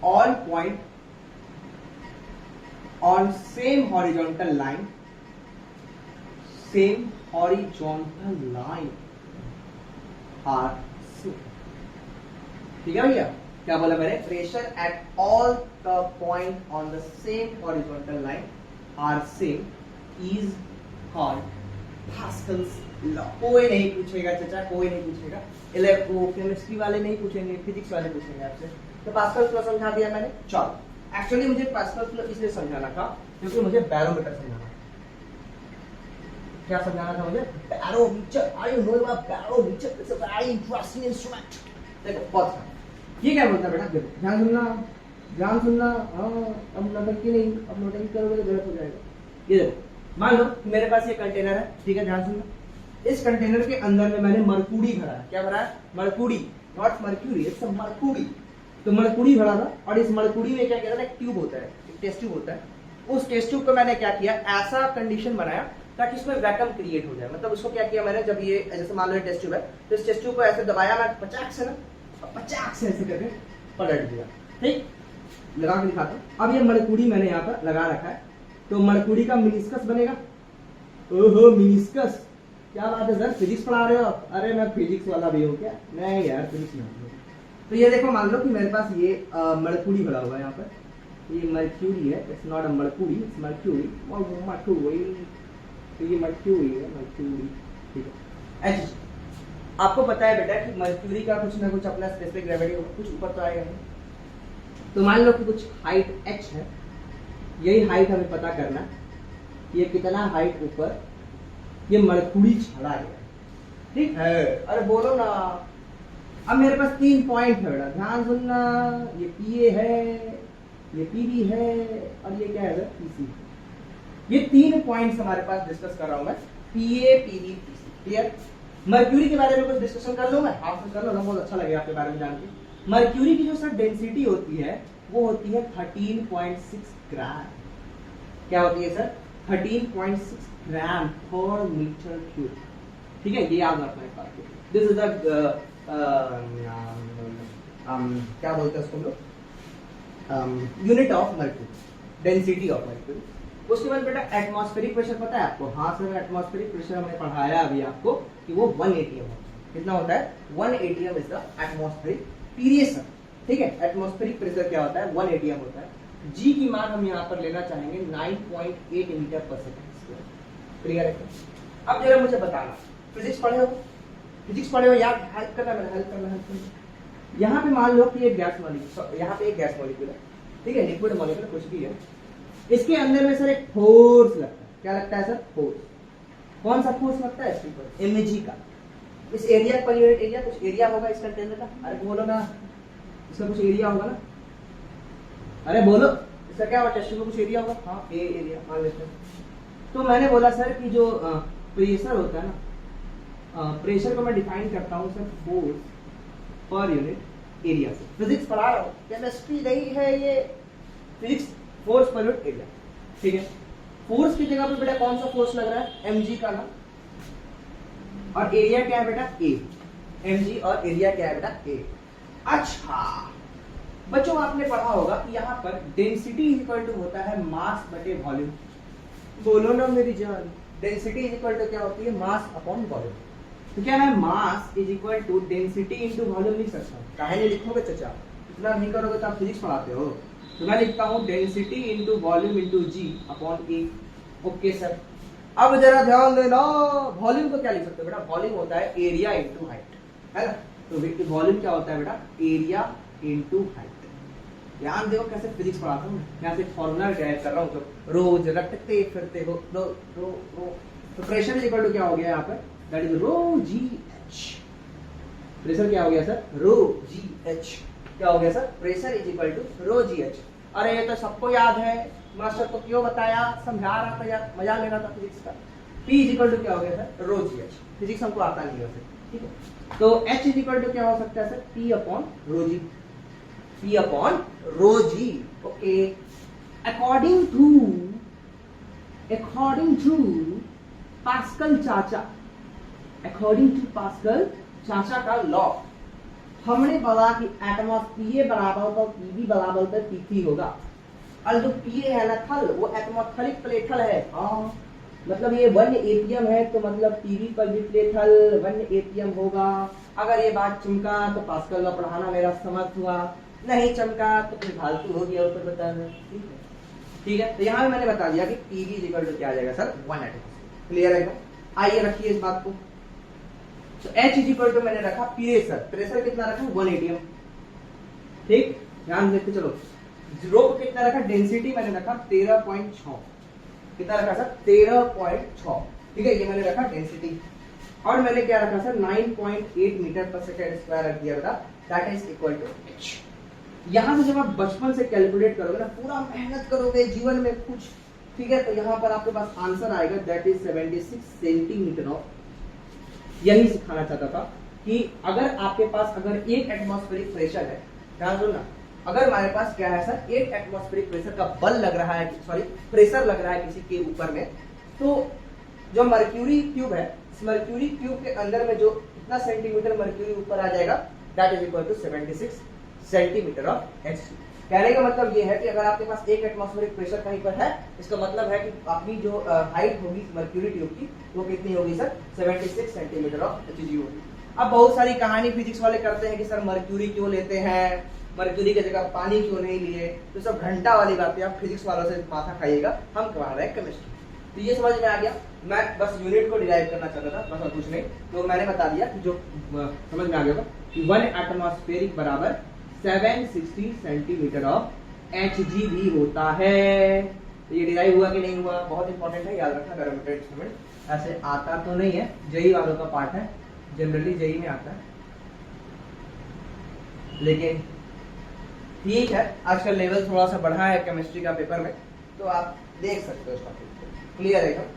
all point on same horizontal line, same horizontal line are same. ठीक है भैया, क्या बोला मैंने? Pressure at all the point on the same horizontal line are same is called Pascal's law. कोई नहीं पूछेगा चाचा, कोई नहीं पूछेगा। इलेक्ट्रो केमिस्ट्री वाले नहीं पूछेंगे, फिजिक्स वाले पूछेंगे आपसे। तो पास्कल्स लॉ समझा दिया मैंने। चलो, एक्चुअली मुझे पास्कल्स लॉ इसलिए समझाना था क्योंकि मुझे बैरोमीटर समझाना था। क्या समझाना था मुझे? Barometer. I know about barometer, it's a very interesting instrument. देखो बहुत ये क्या बोलता है बेटा? देखो ध्यान सुनना, ध्यान सुनना। अब नौटंकी नहीं, अब नौटंकी करोगे तो गलत हो जाएगा। ये देखो, मान लो मेरे पास ये कंटेनर है, ठीक है, ध्यान सुनना। इस कंटेनर के अंदर में मैंने मरकुरी भरा है। क्या भरा है? Mercury, not mercury, it's a Mercury. तो मरकुरी भरा था और इस मरकुरी में क्या किया था? एक ट्यूब होता है, एक टेस्ट ट्यूब होता है। उस टेस्ट ट्यूब को मैंने क्या किया? ऐसा कंडीशन बनाया ताकि इसमें वैक्यूम क्रिएट हो जाए। मतलब उसको क्या किया मैंने? जब ये जैसे मान लो टेस्ट ट्यूब है, तो इस टेस्ट ट्यूब को ऐसे दबाया मैं 50 से ना, 50 से ऐसे करके पलट दिया। ठीक, लगा के दिखाता हूं। अब ये मरकुरी मैंने यहाँ पर लगा रखा है, तो मरकुरी का मिनिस्कस बनेगा। ओहो मिनिस्कस, क्या बात है सर, फिजिक्स पढ़ा रहे हो? अरे मैं फिजिक्स वाला भी हूँ क्या? नहीं यार, फिजिक्स नहीं। तो ये देखो, मान लो कि मेरे पास ये मरकुरी भरा हुआ है यहाँ पर। ये मर्क्यूरी है, it's not a Mercury, it's mercury. Mercury, तो ये मर्क्यूरी है, मर्क्यूरी। ठीक है, एच। आपको पता है बेटा कि मर्क्यूरी का कुछ ना कुछ अपना स्पेसिफिक ग्रेविटी होगा, कुछ ऊपर तो आएगा नहीं। तो मान लो कि कुछ हाइट h है, यही हाइट हमें पता करना है। ये कितना हाइट ऊपर ये मरकुरी चढ़ा गया, ठीक है? अरे बोलो ना। अब मेरे पास 3 पॉइंट है बेटा, ध्यान सुनना। ये पीए है, ये पीबी है और ये क्या है? पीसी। ये 3 पॉइंट्स हमारे पास डिस्कस कर रहा हूं मैं, पीए, पीबी, पीसी। क्लियर? मर्क्यूरी के बारे में कुछ डिस्कशन कर लो मैं, आप कर लो ना, बहुत अच्छा लगेगा आपके बारे में जान के। मर्क्यूरी की जो सर डेंसिटी होती है वो होती है 13.6 ग्राम। क्या होती है सर? 13.6 ग्राम पर मीटर क्यूब। ठीक है, ये याद रखना है बात। दिस इज द क्या बोलते हैं उसको लोग? Unit of mercury, density of mercury. उसके बाद बेटा एटमॉस्फेरिक प्रेशर पता है आपको? हाँ सर, एटमॉस्फेरिक प्रेशर हमने पढ़ाया अभी आपको कि वो 1 atm होता है। कितना होता है? 1 atm is the atmospheric pressure. ठीक है, एटमॉस्फेरिक प्रेशर क्या होता है? 1 atm होता है। जी की मान हम यहाँ पर लेना चाहेंगे 9.8 मीटर पर सेकेंड। क्लियर है? अब जरा मुझे बताना, फिजिक्स पढ़े हो? फिजिक्स पढ़े हो यार, हेल्प करना मेरा, हेल्प करना। यहाँ पे मान लो कि एक गैस मॉलिक्यूल, यहाँ पे एक गैस मॉलिक्यूल है, ठीक है, लिक्विड मॉलिक्यूल कुछ भी है। इसके अंदर में सर एक फोर्स लगता है। क्या लगता है सर? फोर्स। कौन सा फोर्स लगता है? इसके ऊपर mg का। इस एरिया पर यूनिट एरिया, कुछ एरिया होगा इस कंटेनर का। अरे बोलो ना, इसका कुछ एरिया होगा ना? अरे बोलो, इसका क्या होगा? टेस्ट में कुछ एरिया होगा। हाँ, ए एरिया मान लेते हैं। तो मैंने बोला सर कि जो प्रेशर होता है ना, प्रेशर को मैं डिफाइन करता हूँ sir force per unit area से। फिजिक्स पढ़ा रहा हूँ, केमिस्ट्री नहीं है ये, physics. Force per unit area, ठीक है। फोर्स की जगह पे बेटा कौन सा फोर्स लग रहा है? mg का ना। और एरिया क्या है बेटा? a। mg और एरिया क्या है बेटा? a। अच्छा बच्चों, आपने पढ़ा होगा कि यहाँ पर डेंसिटी इज इक्वल टू होता है मास बटे वॉल्यूम। बोलो ना मेरी जान, डेंसिटी इज इक्वल टू क्या होती है? Mass upon volume. तो क्या मैं mass is equal to density into volume लिख सकता हूँ? काहे नहीं लिखोगे चाचा? इतना नहीं करोगे तो आप फिजिक्स पढ़ाते हो। तो मैं लिखता हूँ डेंसिटी इंटू वॉल्यूम इंटू जी अपॉन ए। ओके सर, अब जरा ध्यान देना, वॉल्यूम को क्या लिख सकते हो बेटा? वॉल्यूम होता है एरिया इंटू हाइट, है ना? तो वॉल्यूम क्या होता है बेटा? Area into height. ध्यान देखो कैसे फिजिक्स पढ़ाता हूँ, यहाँ से फॉर्मूला ड्राइव कर रहा हूँ। तो रोज रटते फिरते हो, रो रो रो। तो प्रेशर इज इक्वल टू क्या हो गया यहाँ पर? That is rho g h. Pressure क्या हो गया सर? रो जी एच। क्या हो गया sir? Pressure is equal to rho g h. अरे ये तो सबको याद है, मास्टर को क्यों बताया, समझा रहा था यार, मजा ले रहा था फिजिक्स का। P इक्वल टू क्या हो गया सर, रो जी एच। फिजिक्स हमको आता नहीं है सर, ठीक है। तो H इक्वल टू क्या हो सकता है sir, P upon rho g, P upon rho g. Okay, according to Pascal चाचा, अकॉर्डिंग टू पास्कल चाचा का लॉ, हमने बोला कि एटमॉस्फियर बराबर होता है पीवी बराबर होता है पी होगा। और जो पी है ना थल, वो एटमॉस्फेरिक प्लेथल है। हाँ, मतलब ये 1 एपीएम है तो मतलब पीवी पर भी प्लेथल 1 एपीएम होगा। अगर ये बात चमका तो पास्कल लॉ पढ़ाना मेरा समर्थ हुआ, नहीं चमका तो फिर फालतू हो गया ऊपर बताना। ठीक है, तो यहाँ पे मैंने बता दिया कि पीवी इक्वल टू क्या आ जाएगा सर, 1 एटमॉस्फेयर। क्लियर है? आइए रखिए इस बात को। तो H इक्वल टू मैंने रखा प्रेशर, प्रेशर कितना रखा 1 एटीएम। ठीक, ध्यान देखते चलो। रो को कितना रखा, डेंसिटी मैंने रखा 13.6, कितना रखा सर 13.6। ठीक है, ये मैंने रखा डेंसिटी। और मैंने क्या रखा sir 9.8 metre per second square रख दिया बेटा, that is equal to H। यहां से जब आप बचपन से कैलकुलेट करोगे ना, पूरा मेहनत करोगे जीवन में कुछ, ठीक है, तो यहाँ पर आपके पास आंसर आएगा दैट इज 76 सेंटीमीटर ऑफ। यही सिखाना चाहता था कि अगर आपके पास अगर एक एटमॉस्फेरिक प्रेशर है, ध्यान सुनना, अगर हमारे पास क्या है सर, एक एटमॉस्फेरिक प्रेशर का बल लग रहा है, सॉरी प्रेशर लग रहा है किसी के ऊपर में, तो जो मर्क्यूरी क्यूब है, इस मर्क्यूरी क्यूब के अंदर में जो कितना सेंटीमीटर मर्क्यूरी ऊपर आ जाएगा, that is equal to 76 centimetre of H। कहने का मतलब ये है कि अगर आपके पास एक एटमॉस्फेरिक प्रेशर कहीं पर है, इसका मतलब है कि अपनी जो हाइट होगी मर्क्यूरी ट्यूब की, वो कितनी होगी सर, 76 सेंटीमीटर ऑफ Hg होगी। अब बहुत सारी कहानी फिजिक्स वाले करते हैं कि सर मर्क्यूरी क्यों लेते हैं, मर्क्यूरी की जगह पानी क्यों नहीं लिए, तो सब घंटा वाली बातें आप फिजिक्स वालों से माथा खाइएगा, हम करवा रहे हैं केमिस्ट्री। तो ये समझ में आ गया, मैं बस यूनिट को डिराइव करना चाहता था, बस और कुछ नहीं। तो मैंने बता दिया कि जो समझ में आ गया कि 1 एटमॉस्फेरिक बराबर 760 सेंटीमीटर ऑफ Hg भी होता है। तो ये डिराइव हुआ कि नहीं हुआ, बहुत इंपॉर्टेंट है, याद रखना बैरोमीटर इंस्ट्रूमेंट। ऐसे आता तो नहीं है, जेई वालों का पार्ट है, जनरली जेई में आता है, लेकिन ठीक है, आजकल लेवल थोड़ा सा बढ़ा है केमिस्ट्री का पेपर में, तो आप देख सकते हो इसका। क्लियर है?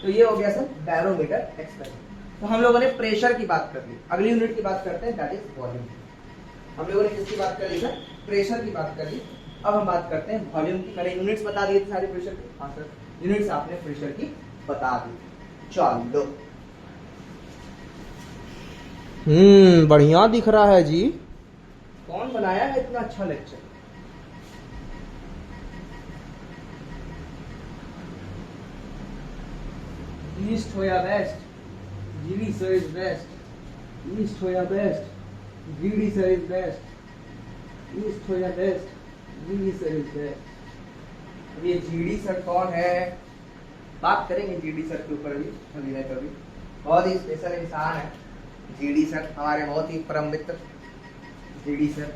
तो ये हो गया सर बैरोमीटर एक्सपेरिमेंट। तो हम लोगों ने प्रेशर की बात कर ली, अगली यूनिट की बात करते हैं, दैट इज वॉल्यूम। हम लोगों ने किसकी बात कर ली सर, प्रेशर की बात कर ली। अब हम बात करते हैं वॉल्यूम की। मैंने यूनिट्स बता दिए थे सारे प्रेशर की। हाँ सर, यूनिट्स आपने प्रेशर की बता दी। चलो, बढ़िया दिख रहा है जी। कौन बनाया है इतना अच्छा लेक्चर? ईस्ट हो या वेस्ट, जीवी सर इज बेस्ट। ईस्ट हो या west, GD sir is best. East हो या west, GD sir is best. अब ये जीडी सर कौन है, बात करेंगे जीडी सर के ऊपर भी कभी ना कभी। बहुत ही स्पेशल इंसान है जीडी सर, हमारे बहुत ही परम मित्र जीडी सर।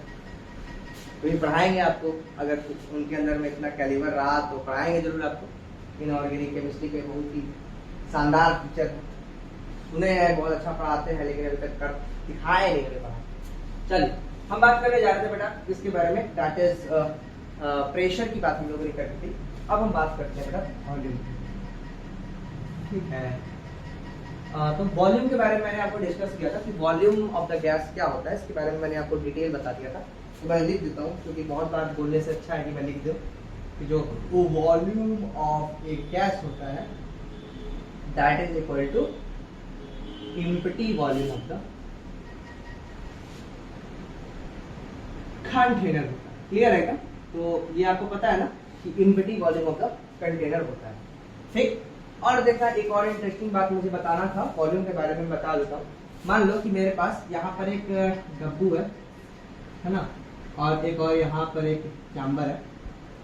तो ये पढ़ाएंगे आपको, अगर उनके अंदर में इतना कैलिबर रहा तो पढ़ाएंगे जरूर आपको। इनऑर्गेनिक केमिस्ट्री के बहुत ही शानदार टीचर सुने हैं, बहुत अच्छा पढ़ाते हैं, लेकिन अभी तक कर दिखाए नहीं मेरे पढ़ाए। चलिए, हम बात करने जा रहे थे बेटा इसके बारे में, दैट इज प्रेशर की बात हम लोगों ने करी थी। अब हम बात करते हैं बेटा वॉल्यूम। ठीक है, तो वॉल्यूम के बारे में मैंने आपको डिस्कस किया था कि वॉल्यूम ऑफ द गैस क्या होता है, इसके बारे में मैंने आपको डिटेल बता दिया था। तो मैं लिख देता हूँ, क्योंकि बहुत बार बोलने से अच्छा है कि मैं लिख दूँ कि जो वॉल्यूम ऑफ ए गैस होता है that is equal to empty volume of the container. Clear है क्या? तो ये आपको पता है ना कि empty volume of the container होता है। ठीक, और देखा एक और इंटरेस्टिंग बात मुझे बताना था, वॉल्यूम के बारे में बता देता हूँ। मान लो कि मेरे पास यहाँ पर एक गब्बू है ना, और एक और यहाँ पर एक चैम्बर है।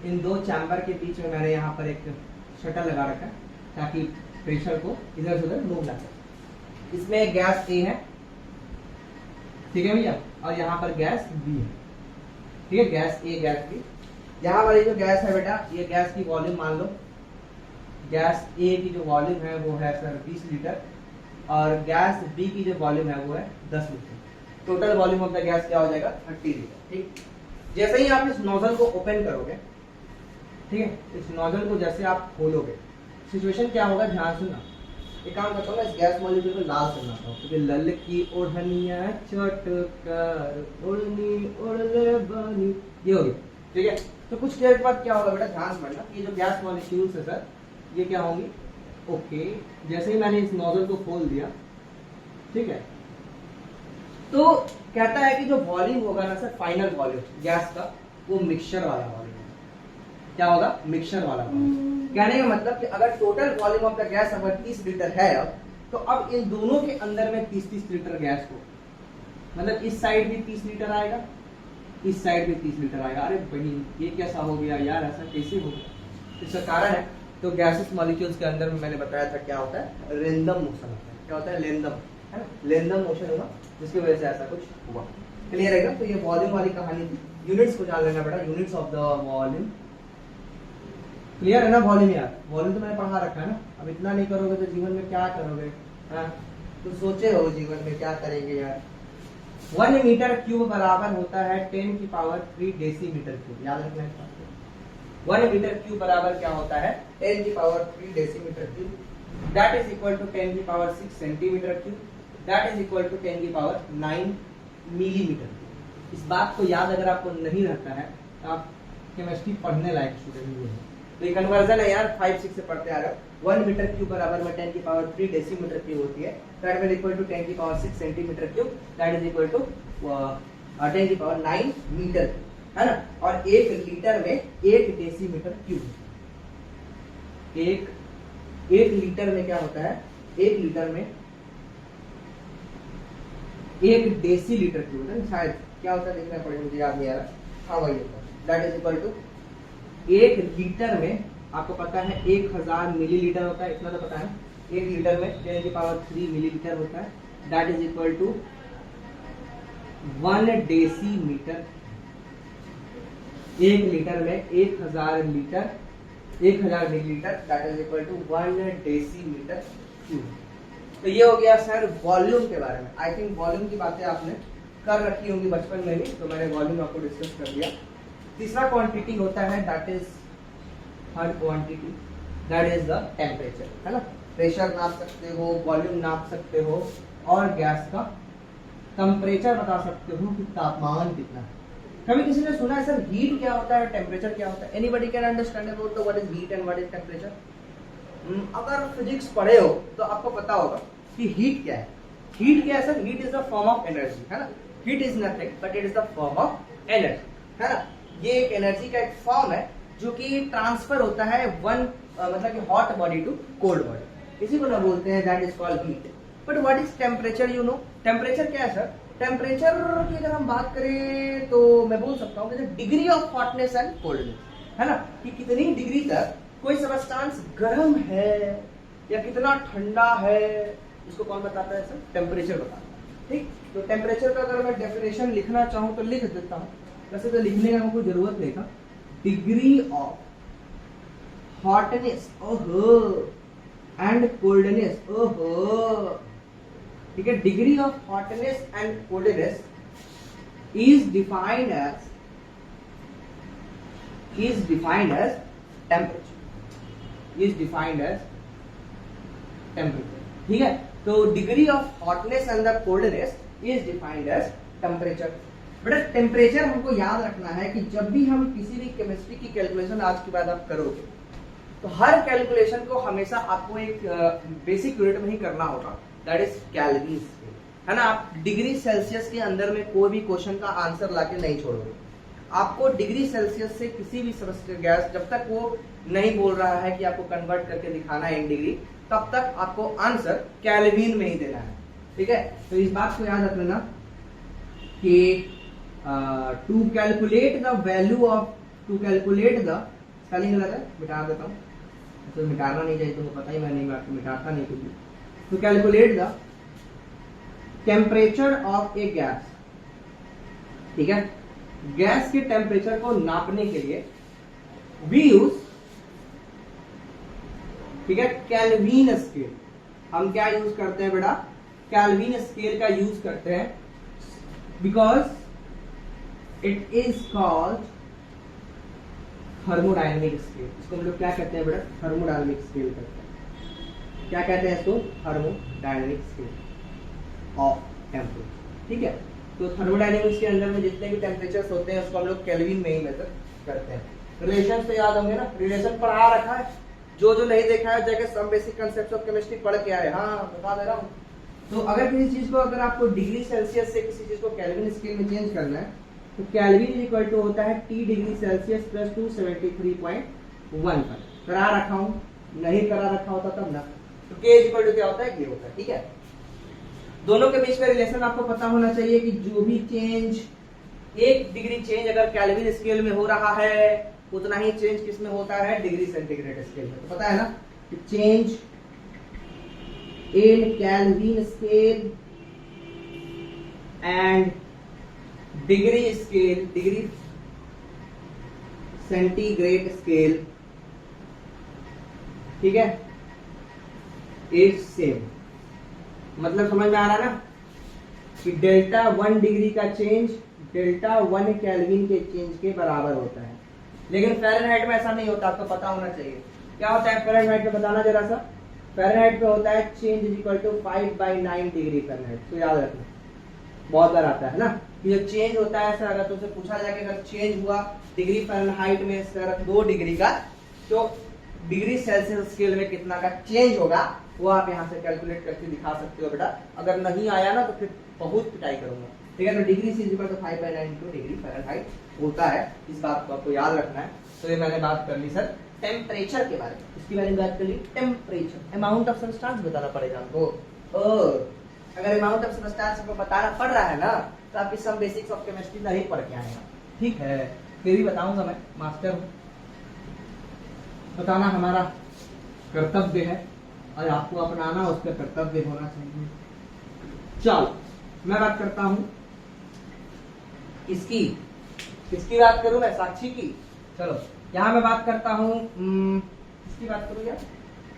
इन दो चैम्बर के बीच में मैंने यहाँ पर एक शटर लगा रखा है ताकि प्रेशर को इधर से उधर मूव ना करे। इसमें गैस ए है, ठीक है भैया, और यहाँ पर गैस बी है। ठीक है, गैस ए गैस बी। यहाँ वाली जो गैस है बेटा, ये गैस की वॉल्यूम मान लो, गैस ए की जो वॉल्यूम है वो है सर 20 लीटर, और गैस बी की जो वॉल्यूम है वो है 10 litre. Total volume of the gas क्या हो जाएगा 30 लीटर। ठीक, जैसे ही आप इस नोजल को ओपन करोगे, ठीक है। इस नोजल को जैसे आप खोलोगे, सिचुएशन क्या होगा, ध्यान सुनना। एक काम करता हूँ मैं, इस गैस मॉलिक्यूल को लाल से बनाता हूँ, क्योंकि लल की ओढ़निया चटकर ओढ़नी ओढ़ले बनी, ये हो गई, ठीक है। तो कुछ देर बाद क्या होगा बेटा, ध्यान से पढ़ना, ये जो गैस मॉलिक्यूल्स है सर, ये क्या होंगी, ओके। जैसे ही मैंने इस नोजल को खोल दिया, ठीक है, तो कहता है कि जो वॉल्यूम होगा ना सर, फाइनल वॉल्यूम गैस का, वो मिक्सचर वाला वॉल्यूम है। क्या होगा, मिक्सचर वाला वॉल्यूम। कहने का मतलब कि अगर total volume of the gas अगर 30 लीटर है अब, तो अब इन दोनों के अंदर में 30-30 लीटर गैस को, मतलब इस साइड भी 30 लीटर आएगा, इस साइड भी 30 लीटर आएगा। अरे भाई ये कैसा हो गया यार, ऐसा कैसे हो गया, इसका कारण है तो गैसेस मॉलिक्यूल्स के अंदर में मैंने बताया था क्या होता है, रेंडम मोशन होता है। क्या होता है, रेंडम, है ना, रेंडम मोशन होगा, जिसकी वजह से ऐसा कुछ हुआ। क्लियर है? तो ये वॉल्यूम वाली कहानी थी। यूनिट्स को जान लेना बेटा, units of the volume. Clear है ना वॉल्यूम? यार वॉल्यूम तो मैंने पढ़ा रखा है ना, अब इतना नहीं करोगे तो जीवन में क्या करोगे, हाँ? तो सोचे हो जीवन में क्या करेंगे यार। 1 मीटर क्यूब बराबर होता है 10 की पावर 3 डेसीमीटर क्यूब। याद रखना है, 1 मीटर क्यूब बराबर क्या होता है, 10 की power 3 decimetre cube. That is equal to 10 की power 6 centimetre cube. That is equal to 10 की पावर 9 मिलीमीटर। इस बात को याद अगर आपको नहीं रहता है तो आप केमिस्ट्री पढ़ने लायक स्टूडेंट नहीं है। तो ये कन्वर्जन है यार, 5-6 से पढ़ते आ रहे हो। 1 मीटर क्यूब बराबर में 10 की पावर 3 डेसीमीटर क्यूब होती है। दैट इज इक्वल टू 10 की power 6 centimetre cube. That is equal to 10 की पावर 9 मीटर, है ना। और 1 लीटर में 1 डेसीमीटर क्यूब। एक लीटर में क्या होता है, 1 लीटर में 1 डेसीलीटर क्यूब होता है शायद, क्या होता है देखना पड़ेगा, मुझे याद नहीं आ रहा। हाँ वही होता है। That is equal to 1 litre में, आपको पता है 1000 मिलीलीटर होता है, इतना तो पता है। 1 लीटर में 10 की पावर 3 मिलीलीटर होता है। That is equal to 1 decimetre. 1 litre में 1000 millilitre, that is equal to 1 decimetre cube. तो ये हो गया सर वॉल्यूम के बारे में। आई थिंक वॉल्यूम की बातें आपने कर रखी होंगी बचपन में भी, तो मैंने वॉल्यूम आपको डिस्कस कर दिया। तीसरा क्वांटिटी होता है, that is third quantity, that is the temperature, है ना। प्रेशर नाप सकते हो, वॉल्यूम नाप सकते हो, और गैस का टेम्परेचर बता सकते हो कि तापमान कितना है। कभी किसी ने सुना है सर हीट क्या होता है, टेम्परेचर क्या होता है? Anybody can understand about the what is heat and what is temperature? अगर फिजिक्स पढ़े हो तो आपको पता होगा कि हीट क्या है। हीट क्या है sir? Heat is the form of energy, है ना। Heat is nothing but it is the form of energy, है ना। ये एक एनर्जी का एक फॉर्म है जो कि ट्रांसफर होता है मतलब कि hot body to cold body, इसी को ना बोलते हैं, that is called heat. But what is temperature? You know temperature क्या है सर? टेम्परेचर की अगर हम बात करें तो मैं बोल सकता हूँ degree of hotness and coldness, है ना, कि कितनी डिग्री तक कोई सबस्टांस गर्म है या कितना ठंडा है, इसको कौन बताता है सर? टेम्परेचर बताता है। ठीक, तो टेम्परेचर का अगर मैं डेफिनेशन लिखना चाहूँ तो लिख देता हूँ, वैसे तो लिखने का कोई जरूरत नहीं था। Degree of hotness and coldness, ठीक है, degree of hotness and coldness is defined as temperature, ठीक है। तो degree of hotness and the coldness is defined as temperature. बेटा टेम्परेचर हमको याद रखना है कि जब भी हम किसी भी केमिस्ट्री की कैलकुलेशन आज के बाद आप करोगे तो हर कैलकुलेशन को हमेशा आपको एक बेसिक यूनिट में ही करना होगा, दैट इज कैलोरीज, है ना। आप डिग्री सेल्सियस के अंदर में कोई भी क्वेश्चन का आंसर लाके नहीं छोड़ोगे। आपको डिग्री सेल्सियस से किसी भी गैस जब तक वो नहीं बोल रहा है कि आपको कन्वर्ट करके दिखाना है इन डिग्री, तब तक आपको आंसर केल्विन में ही देना है, ठीक है। तो इस बात को याद रख लेना कि to calculate the value of, to calculate the, spelling गलत है, मिटा देता हूँ, तो मिटाना नहीं चाहिए, तुमको पता ही मैं नहीं मिटाता नहीं कुछ। To calculate the temperature of a gas, ठीक है, गैस के टेम्परेचर को नापने के लिए वी यूज, ठीक है, केल्विन स्केल। हम क्या यूज करते हैं बेटा? केल्विन स्केल का यूज करते हैं, because it is called thermodynamic scale. इसको हम लोग क्या कहते हैं बेटा? थर्मोडायनेमिक स्केल कहते हैं। क्या कहते हैं इसको? Thermodynamic scale of temperature. ठीक है, तो थर्मोडायनेमिक्स के अंदर में जितने भी टेम्परेचर्स होते हैं उसको हम लोग केल्विन में ही मेजर करते हैं। रिलेशन तो याद होंगे ना, रिलेशन पढ़ा रखा है, जो नहीं देखा है जाके some basic concepts of chemistry पढ़ के आए। हाँ बता दे रहा हूँ। तो अगर किसी चीज को, अगर आपको डिग्री सेल्सियस से किसी चीज को केल्विन स्केल में चेंज करना है तो केल्विन इक्वल टू होता है T डिग्री सेल्सियस प्लस 273.1 पर। करा रखा हूँ, नहीं करा रखा होता तब ना। तो K इक्वल टू क्या होता है? ये होता है। ठीक है, दोनों के बीच में रिलेशन आपको पता होना चाहिए कि जो भी चेंज 1 डिग्री चेंज अगर केल्विन स्केल में हो रहा है उतना ही चेंज किस में होता है? डिग्री सेंटीग्रेड स्केल में। तो पता है ना कि change in kelvin scale and degree scale, degree centigrade scale, ठीक है, इज सेम। मतलब समझ में आ रहा ना कि डेल्टा 1 डिग्री का चेंज डेल्टा 1 केल्विन के चेंज के बराबर होता है। लेकिन फ़ारेनहाइट में ऐसा नहीं होता, आपको पता होना चाहिए। क्या होता है फ़ारेनहाइट में? बताना जरा सा। फ़ारेनहाइट में होता है change is equal to 5/9 degree Fahrenheit. तो याद रखना, बहुत बार आता है ना कि जो चेंज होता है सर, अगर तुमसे पूछा जाए कि अगर चेंज हुआ डिग्री फ़ारेनहाइट में सर 2 डिग्री का, तो डिग्री सेल्सियस स्केल में कितना का चेंज होगा वो आप यहाँ से कैलकुलेट करके दिखा सकते हो बेटा। अगर नहीं आया ना तो फिर बहुत पिटाई करूंगा। ठीक है, तो डिग्री से इक्वल टू 5/9 डिग्री फ़ारेनहाइट होता है। इस बात को आपको याद रखना है। तो ये मैंने बात कर ली सर टेम्परेचर के बारे में, इसके बारे में बात कर ली टेम्परेचर। अमाउंट ऑफ सब्सटेंस बताना पड़ेगा हमको। अगर अमाउंट ऑफ सब्सटेंस आपको बताना पड़ रहा है ना तो आपकी सम बेसिक्स ऑफ केमिस्ट्री नहीं पढ़ के आएगा। ठीक है, फिर भी बताऊंगा, मैं मास्टर हूँ, बताना हमारा कर्तव्य है और आपको अपनाना उस पर कर्तव्य होना चाहिए। चलो मैं बात करता हूं किसकी बात करूं मैं? साक्षी की। चलो यहां मैं बात करता हूं किसकी बात करूं यार?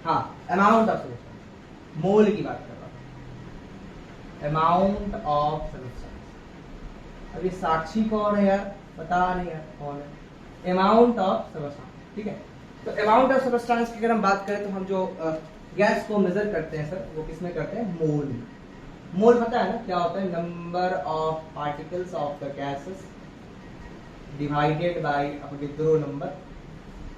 हाँ, अमाउंट ऑफ सब्सटेंस, मोल की बात कर रहा हूं। Amount of substance. अभी साक्षी कौन है यार? पता नहीं यार कौन है। Amount of substance. ठीक है, तो अमाउंट ऑफ सब्सटेंस की अगर हम बात करें तो हम जो गैस को मेजर करते हैं सर वो किसमें करते हैं? मोल में। मोल पता है ना क्या होता है? Number of particles of the gases divided by Avogadro number,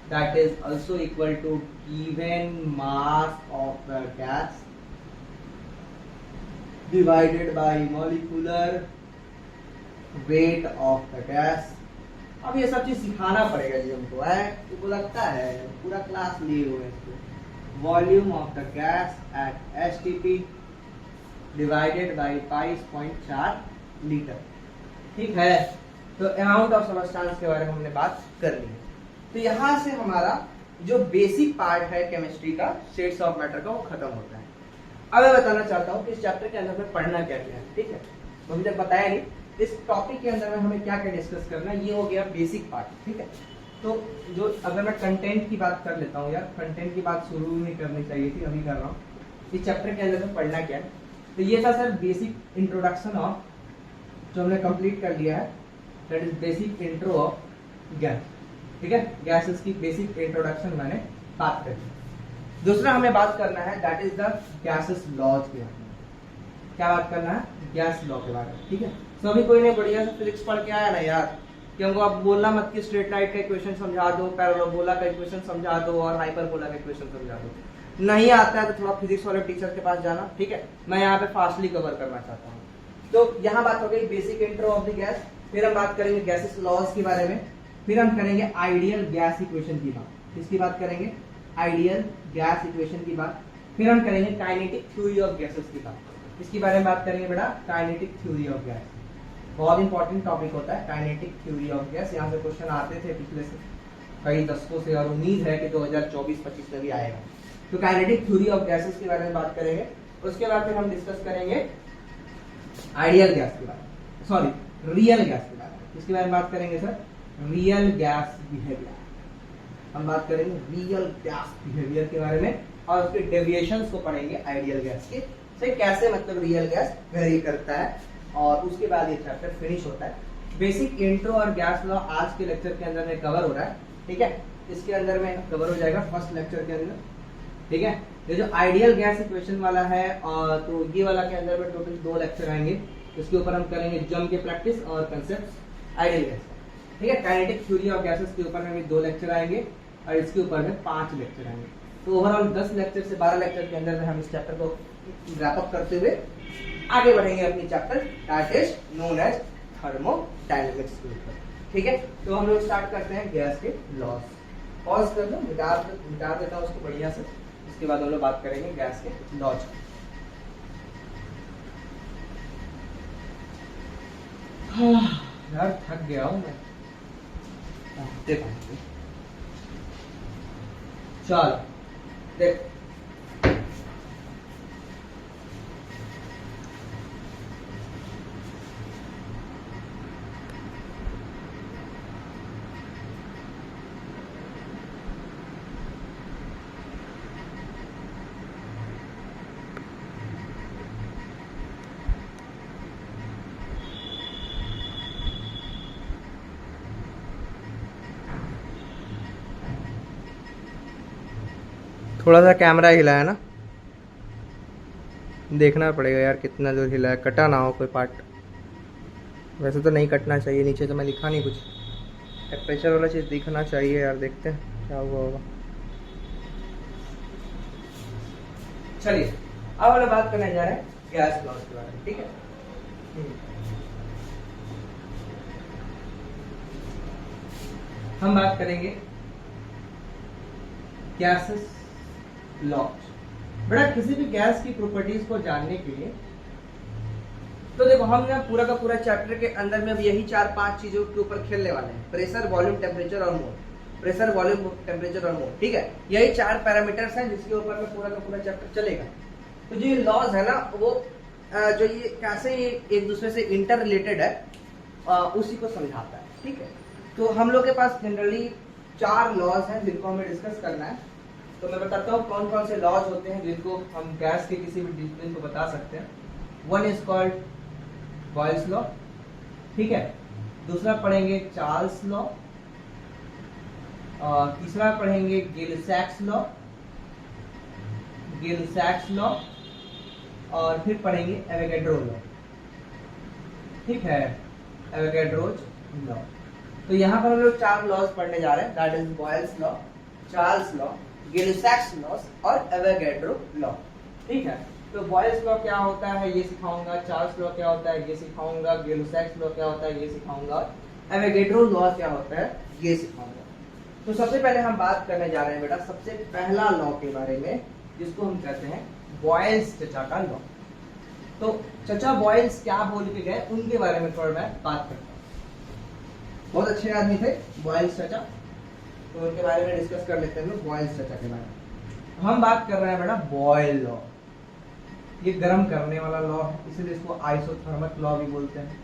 that is also equal to given mass of the gas divided by molecular weight of the gas. अब ये सब चीज सिखाना पड़ेगा जी हमको, है तो लगता है पूरा क्लास लिए हुए इसको। Volume of the gas eight STP divided by 22.4 litre. ठीक है, तो अमाउंट ऑफ सब्सटेंस के बारे में हमने बात कर ली है। तो यहां से हमारा जो बेसिक पार्ट है केमिस्ट्री का, स्टेट्स ऑफ मैटर का, वो खत्म होता है। अब मैं बताना चाहता हूँ कि इस चैप्टर के अंदर में पढ़ना क्या क्या है। ठीक है, तो अभी तक बताया नहीं इस टॉपिक के अंदर में हमें क्या क्या डिस्कस करना है। ये हो गया बेसिक पार्ट। ठीक है, तो जो अगर मैं कंटेंट की बात कर लेता हूँ यार, कंटेंट की बात शुरू में करनी चाहिए थी, अभी कर रहा हूँ। इस चैप्टर के अंदर में पढ़ना क्या है, तो ये था सर बेसिक इंट्रोडक्शन ऑफ, जो हमने कंप्लीट कर लिया है, that is basic intro of gas. ठीक है, गैसेस की बेसिक इंट्रोडक्शन मैंने बात कर ली। दूसरा हमें बात करना है that is the gases laws के बारे में। क्या बात करना है? गैस लॉ के बारे में। ठीक है, तो अभी कोई नहीं बढ़िया से फिजिक्स पढ़ के आया ना यार, कि हमको आप बोलना मत कि स्ट्रेट लाइट का इक्वेशन समझा दो, पैराबोला का इक्वेशन समझा दो और हाइपरबोला का इक्वेशन समझा दो। नहीं आता है तो थोड़ा फिजिक्स वाले टीचर के पास जाना। ठीक है, मैं यहाँ पे फास्टली कवर करना चाहता हूँ। तो यहाँ बात हो गई basic intro of the gas. फिर हम बात करेंगे गैसेस लॉज के बारे में। फिर हम करेंगे आइडियल गैस इक्वेशन की बात। इसकी बात करेंगे आइडियल गैस इक्वेशन की बात। फिर हम करेंगे काइनेटिक थ्योरी ऑफ गैसेस की बात। इसके बारे में बात करेंगे बेटा, काइनेटिक थ्योरी ऑफ गैस। बहुत इंपॉर्टेंट टॉपिक होता है काइनेटिक थ्योरी ऑफ गैस। यहाँ से क्वेश्चन आते थे पिछले से कई दशकों से और उम्मीद है कि 2024-25 में भी आएगा। तो काइनेटिक थ्योरी ऑफ गैसेस के बारे में बात करेंगे। उसके बाद फिर हम डिस्कस करेंगे आइडियल गैस के बारे में, सॉरी रियल गैस के बारे में। इसके बारे में बात करेंगे सर रियल गैस बिहेवियर। हम बात करेंगे रियल गैस बिहेवियर के बारे में और उसके डेविएशंस को पढ़ेंगे आइडियल गैस के से, कैसे मतलब रियल गैस वेरी करता है। और उसके बाद ये चैप्टर फिनिश होता है। बेसिक इंट्रो और गैस लॉ आज के लेक्चर के अंदर में कवर हो रहा है। ठीक है, इसके अंदर में कवर हो जाएगा फर्स्ट लेक्चर के अंदर। ठीक है, ये जो आइडियल गैस इक्वेशन वाला है तो ये वाला के अंदर में टोटल 2 लेक्चर आएंगे। इसके ऊपर हम करेंगे जम के प्रैक्टिस और कंसेप्ट आइडियल गैस। ठीक है, काइनेटिक थ्योरी ऑफ गैसेस के ऊपर में 2 लेक्चर आएंगे और इसके ऊपर में 5 लेक्चर आएंगे। तो ओवरऑल 10 लेक्चर से 12 लेक्चर के अंदर में हम इस चैप्टर को रैप अप करते हुए आगे बढ़ेंगे अपनी chapter that is known as thermodynamics के ऊपर। ठीक है, तो हम लोग स्टार्ट करते हैं गैस के लॉज। पॉज कर दो, मिटा देता हूँ उसको बढ़िया से। इसके बाद हम लोग बात करेंगे गैस के लॉज। यार थक गया हूँ मैं। चल देख, थोड़ा सा कैमरा हिला है ना, देखना पड़ेगा यार कितना दूर हिला है, कटा ना हो कोई पार्ट। वैसे तो नहीं कटना चाहिए, नीचे तो मैं लिखा नहीं कुछ, टेम्परेचर वाला चीज़ दिखना चाहिए यार। देखते हैं क्या हुआ होगा। चलिए अब हम लोग बात करने जा रहे हैं गैस लॉज के बारे में। ठीक है, हम बात करेंगे गैसेस लॉज। बेटा किसी भी गैस की प्रॉपर्टीज को जानने के लिए तो देखो हम ना पूरा का पूरा चैप्टर के अंदर में अब यही 4-5 चीजों के ऊपर खेलने वाले हैं, प्रेशर, वॉल्यूम, टेम्परेचर और मोल। प्रेशर, वॉल्यूम, टेम्परेचर और मोल। ठीक है, यही 4 पैरामीटर्स हैं जिसके ऊपर में पूरा का पूरा चैप्टर चलेगा। तो जो ये लॉज है ना वो जो ये कैसे ये एक दूसरे से इंटर रिलेटेड है उसी को समझाता है। ठीक है, तो हम लोग के पास जनरली 4 लॉज हैं जिनको हमें डिस्कस करना है। तो मैं बताता हूँ कौन कौन से लॉज होते हैं जिनको हम गैस के किसी भी डिसिप्लिन को बता सकते हैं। One is called Boyle's law. ठीक है, दूसरा पढ़ेंगे चार्ल्स लॉ, तीसरा पढ़ेंगे गिल-सैक्स लॉ, और फिर पढ़ेंगे एवोगैड्रो लॉ। ठीक है, एवोगैड्रोज लॉ। तो यहाँ पर हम लोग 4 लॉज पढ़ने जा रहे हैं, that is Boyle's law, Charles law, Gay-Lussac's law और एवोगैड्रो लॉ। ठीक है, तो बॉयल्स लॉ क्या होता है ये सिखाऊंगा, चार्ल्स लॉ क्या होता है ये सिखाऊंगा, गिल-सैक्स लॉ क्या होता है ये सिखाऊंगा, एवोगैड्रो लॉ क्या होता है ये सिखाऊंगा। तो सबसे पहले हम बात करने जा रहे हैं बेटा सबसे पहला लॉ के बारे में जिसको हम कहते हैं बॉयल्स चचा का लॉ। तो चचा बॉयल्स क्या बोल के गए उनके बारे में थोड़ा मैं बात करता हूँ। बहुत अच्छे आदमी थे बॉयल्स चचा, तो उनके बारे में डिस्कस कर लेते हैं हम बॉयल्स चचा के बारे में। हम बात कर रहे हैं बेटा बॉयल लॉ। ये गर्म करने वाला लॉ है, इसलिए इसको आइसोथर्मल लॉ भी बोलते हैं।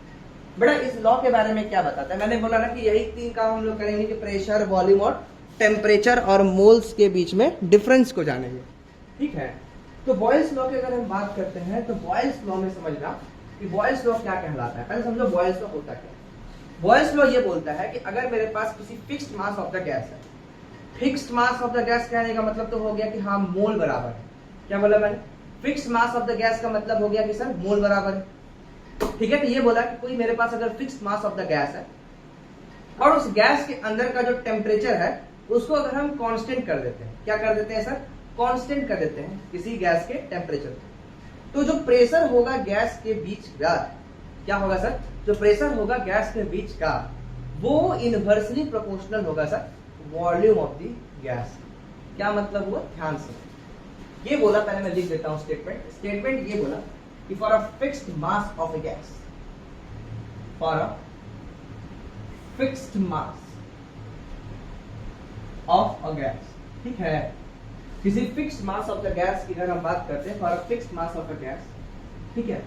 बेटा इस लॉ के बारे में क्या बताता है, मैंने बोला ना कि यही 3 काम हम लोग करेंगे कि प्रेशर, वॉल्यूम और टेम्परेचर और मोल्स के बीच में डिफरेंस को जानेंगे। ठीक है, तो बॉयल्स लॉ की अगर हम बात करते हैं तो बॉयल्स लॉ में समझना कि बॉयल्स लॉ क्या कहलाता है। पहले समझो बॉयल्स लॉ होता क्या है। बॉयल्स लॉ ये बोलता है कि अगर मेरे पास किसी fixed mass of the gas है, fixed mass of the gas कहने का मतलब तो हो गया कि हाँ मोल बराबर है। क्या बोला मैंने, fixed mass of the gas का मतलब हो गया कि सर मोल बराबर है। ठीक है, तो ये बोला कि कोई मेरे पास अगर fixed mass of the gas है और उस गैस के अंदर का जो टेम्परेचर है उसको अगर हम कांस्टेंट कर देते हैं, क्या कर देते हैं सर, कांस्टेंट कर देते हैं किसी गैस के टेम्परेचर, तो जो प्रेशर होगा गैस के बीच का, क्या होगा सर, जो प्रेशर होगा गैस के बीच का वो इनवर्सली प्रोपोर्शनल होगा sir volume of the gas. क्या मतलब हुआ, ध्यान से ये बोला, पहले मैं लिख देता हूं स्टेटमेंट ये बोला कि for a fixed mass of a gas, for a fixed mass of a gas, ठीक है, किसी fixed mass of the gas की अगर हम बात करते हैं, for a fixed mass of a gas, ठीक है,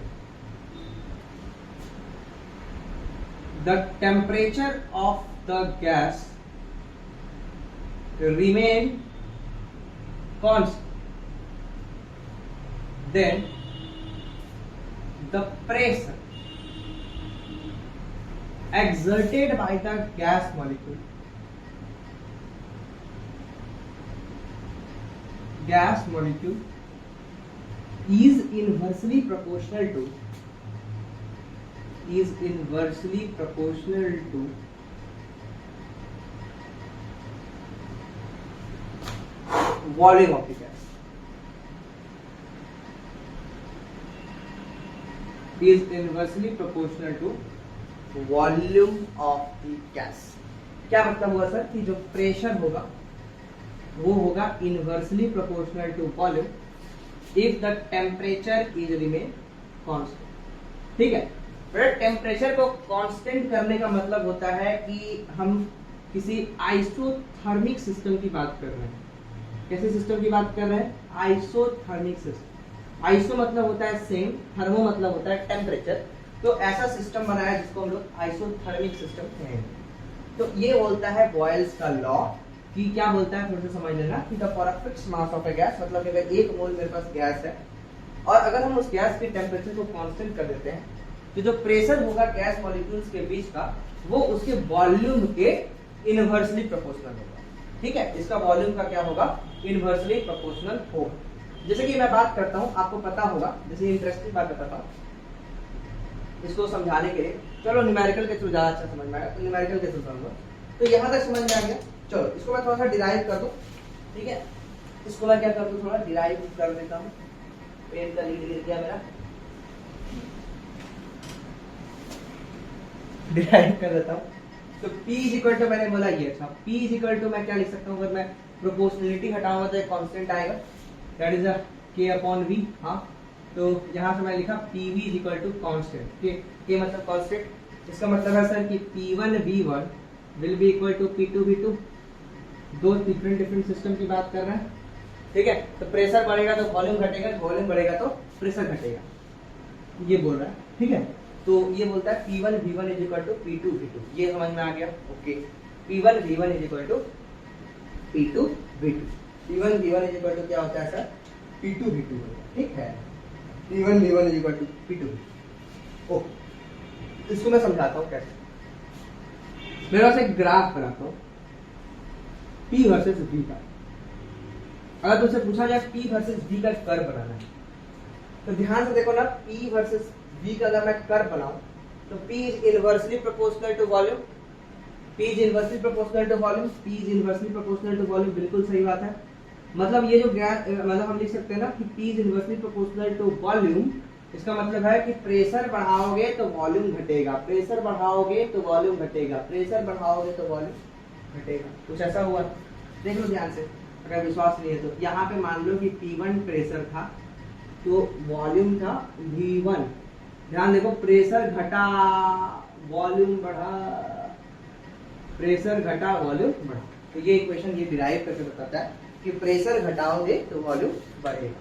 the temperature of the gas remain constant, then the pressure exerted by the gas molecule gas molecule is inversely proportional to volume of the gas. Is inversely proportional to volume of the gas. क्या मतलब हुआ sir कि जो pressure होगा वो होगा inversely proportional to volume if the temperature is remain constant. ठीक है, टेम्परेचर को कांस्टेंट करने का मतलब होता है कि हम किसी आइसोथर्मिक सिस्टम की बात कर रहे हैं। कैसे सिस्टम की बात कर रहे हैं? आइसोथर्मिक सिस्टम। आइसो मतलब होता है सेम, थर्मो मतलब होता है टेम्परेचर। तो ऐसा सिस्टम बनाया जिसको हम लोग आइसोथर्मिक सिस्टम कहेंगे। तो ये बोलता है बॉयल्स का लॉ कि क्या बोलता है, फिर से समझ लेना कि the for a fixed mass of a gas, मतलब कि अगर 1 मोल मेरे पास गैस है और अगर हम उस गैस के टेम्परेचर को कांस्टेंट कर देते हैं तो जो प्रेशर होगा गैस मॉलिक्यूल्स के बीच का वो उसके वॉल्यूम के इनवर्सली प्रोपोर्शनल होगा। ठीक है, इसका वॉल्यूम का क्या होगा? इनवर्सली प्रोपोर्शनल होगा। जैसे कि मैं बात करता हूं, आपको पता होगा, जैसे इंटरेस्टिंग बात बताता हूं इसको समझाने के लिए। चलो न्यूमेरिकल के थ्रू ज्यादा अच्छा समझ में आएगा, तो न्यूमेरिकल के थ्रू समझूंगा। तो यहां तक समझ में आ गया। चलो इसको मैं थोड़ा सा डिराइव कर दूं। ठीक है, इसको मैं क्या कर दूं, थोड़ा डिराइव कर देता हूं। पेन का लीड गिर गया मेरा, डिराइव कर देता हूं। तो P इज इक्वल टू, मैंने बोला ये अच्छा, P इज इक्वल टू मैं क्या लिख सकता हूं, अगर मैं प्रोपोर्शनलिटी हटाऊंगा तो एक कांस्टेंट आएगा, that is a K upon V। हाँ, तो यहां से मैं लिखा PV is equal to constant. K मतलब कांस्टेंट, इसका मतलब है सर कि P1 V1 will be equal to P2 V2। दो डिफरेंट सिस्टम की बात कर रहे हैं। ठीक है, तो प्रेशर बढ़ेगा तो वॉल्यूम घटेगा, वॉल्यूम बढ़ेगा तो प्रेशर घटेगा, ये बोल रहा है। ठीक है, तो ये बोलता है P1 V1 is equal to P2 V2। ये समझ में आ गया? Okay, P1 V1 is equal to P2 V2। P1 V1 is equal to क्या होता है सर? P2 V2। ठीक है, P1 V1 is equal to P2 V2। Okay, इसको मैं समझाता हूँ कैसे। मेरे पास एक ग्राफ बनाता हूँ P वर्सेस V का। अगर तुमसे पूछा जाए P वर्सेस V का कर्व बनाना है तो ध्यान से देखो ना, P वर्सेस V का अगर मैं कर्व बनाऊं तो P is inversely proportional to volume, P is inversely proportional to volume, P is inversely proportional to volume. बिल्कुल सही बात है। मतलब ये जो मतलब हम लिख सकते हैं ना कि P is inversely proportional to volume, इसका मतलब है कि प्रेशर बढ़ाओगे तो वॉल्यूम घटेगा, प्रेशर बढ़ाओगे तो वॉल्यूम घटेगा, प्रेशर बढ़ाओगे तो वॉल्यूम घटेगा। कुछ ऐसा हुआ? देख लो ध्यान से, अगर विश्वास नहीं है तो। यहाँ पे मान लो कि P1 प्रेशर था तो वॉल्यूम था V1। ध्यान देखो, प्रेशर घटा वॉल्यूम बढ़ा, प्रेशर घटा वॉल्यूम बढ़ा। तो ये इक्वेशन ये डिराइव करके बताता है कि प्रेशर घटाओगे तो वॉल्यूम बढ़ेगा।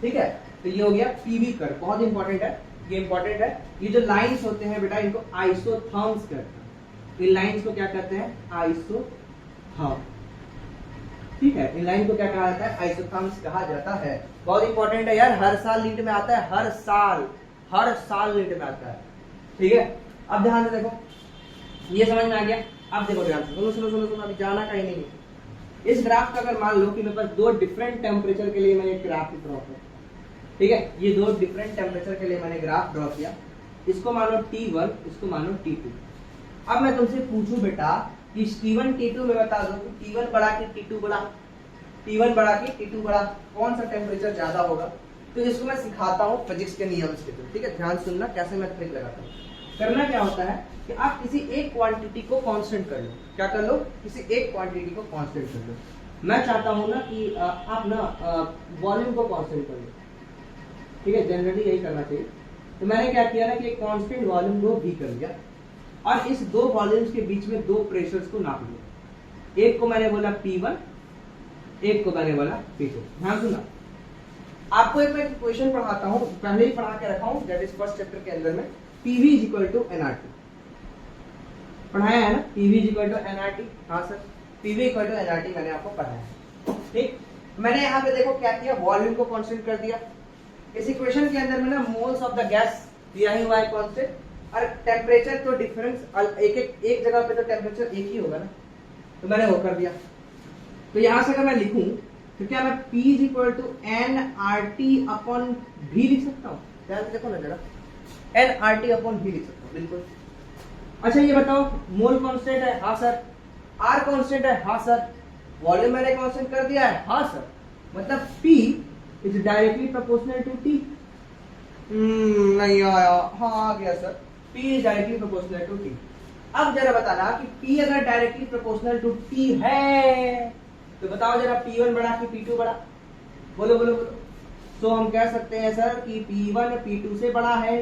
ठीक है, तो ये हो गया पीवी कर्व, बहुत इंपॉर्टेंट है, ये इंपॉर्टेंट है। ये जो लाइंस होते हैं बेटा, इनको आइसोथर्म्स कहते हैं। इन लाइंस को क्या कहते हैं? आइसोथर्म। ठीक है, इन लाइन को क्या कहा जाता है? आइसोथर्म्स कहा जाता है। बहुत इंपॉर्टेंट है यार, हर साल नीट में आता है, हर साल नीट में आता है। ठीक है, अब ध्यान से देखो, ये समझ में आ गया। अब देखो ध्यान से, सुनो सुनो सुनो सुनो, अभी जाना कहीं नहीं है। इस ग्राफ का अगर मान लो कि मेरे पास दो डिफरेंट टेम्परेचर के लिए मैंने एक ग्राफ ड्रॉ किया। ठीक है, ये दो डिफरेंट टेम्परेचर के लिए मैंने ग्राफ ड्रॉ किया। इसको मानो T1, इसको मानो T2। अब मैं तुमसे पूछूं बेटा कि T1 T2 में बता दो कि T1 बड़ा कि T2 बड़ा, T1 बड़ा कि T2 बड़ा, कौन सा टेम्परेचर ज्यादा होगा? तो इसको मैं सिखाता हूँ फिजिक्स के नियम के थ्रू। ठीक है, ध्यान सुनना कैसे मैं ट्रिक लगाता हूँ। करना क्या होता है कि आप किसी एक क्वांटिटी को कांस्टेंट कर लो। क्या कर लो? किसी एक क्वांटिटी को कांस्टेंट कर लो। मैं चाहता हूँ ना कि आप ना वॉल्यूम को कांस्टेंट कर लो। ठीक है, जनरली यही करना चाहिए। तो मैंने क्या किया ना कि एक कांस्टेंट वॉल्यूम को V कर लिया और इस दो वॉल्यूम्स के बीच में दो प्रेशर्स को नाप लिया। एक को मैंने बोला P1, एक को मैंने बोला P2। ध्यान सुनना, आपको एक मैं इक्वेशन पढ़ाता हूँ, पहले ही पढ़ा के रखा हूँ, दैट इज फर्स्ट चैप्टर के अंदर में। PV is equal to nRT पढ़ाया है ना, PV is equal to nRT। हाँ sir, PV equal to nRT मैंने आपको पढ़ाया। ठीक, मैंने यहाँ पे देखो क्या किया, वॉल्यूम को कांस्टेंट कर दिया। इस इक्वेशन के अंदर में ना मोल्स ऑफ द गैस दिया ही हुआ है कांस्टेंट, और टेम्परेचर तो डिफरेंस एक जगह पे तो टेम्परेचर एक ही होगा ना, तो मैंने वो कर दिया। तो यहां से अगर मैं लिखूं तो क्या मैं P is equal to n R T upon भी लिख सकता हूँ? ध्यान से देखो ना जरा, एन आर टी अपॉन भी लिख सकता हूँ, बिल्कुल। अच्छा ये बताओ, मोल कांस्टेंट है? हाँ सर। आर कांस्टेंट है? हाँ सर। वॉल्यूम मैंने कांस्टेंट कर दिया है? हाँ सर। मतलब P is directly proportional to T। नहीं आया। हाँ आ गया sir, P is directly proportional to T। अब जरा बताना कि P अगर डायरेक्टली प्रोपोर्शनल टू T है तो बताओ जरा, P1 बड़ा कि P2 बड़ा? बोलो बोलो बोलो। तो हम कह सकते हैं सर कि P1 P2 से बड़ा है।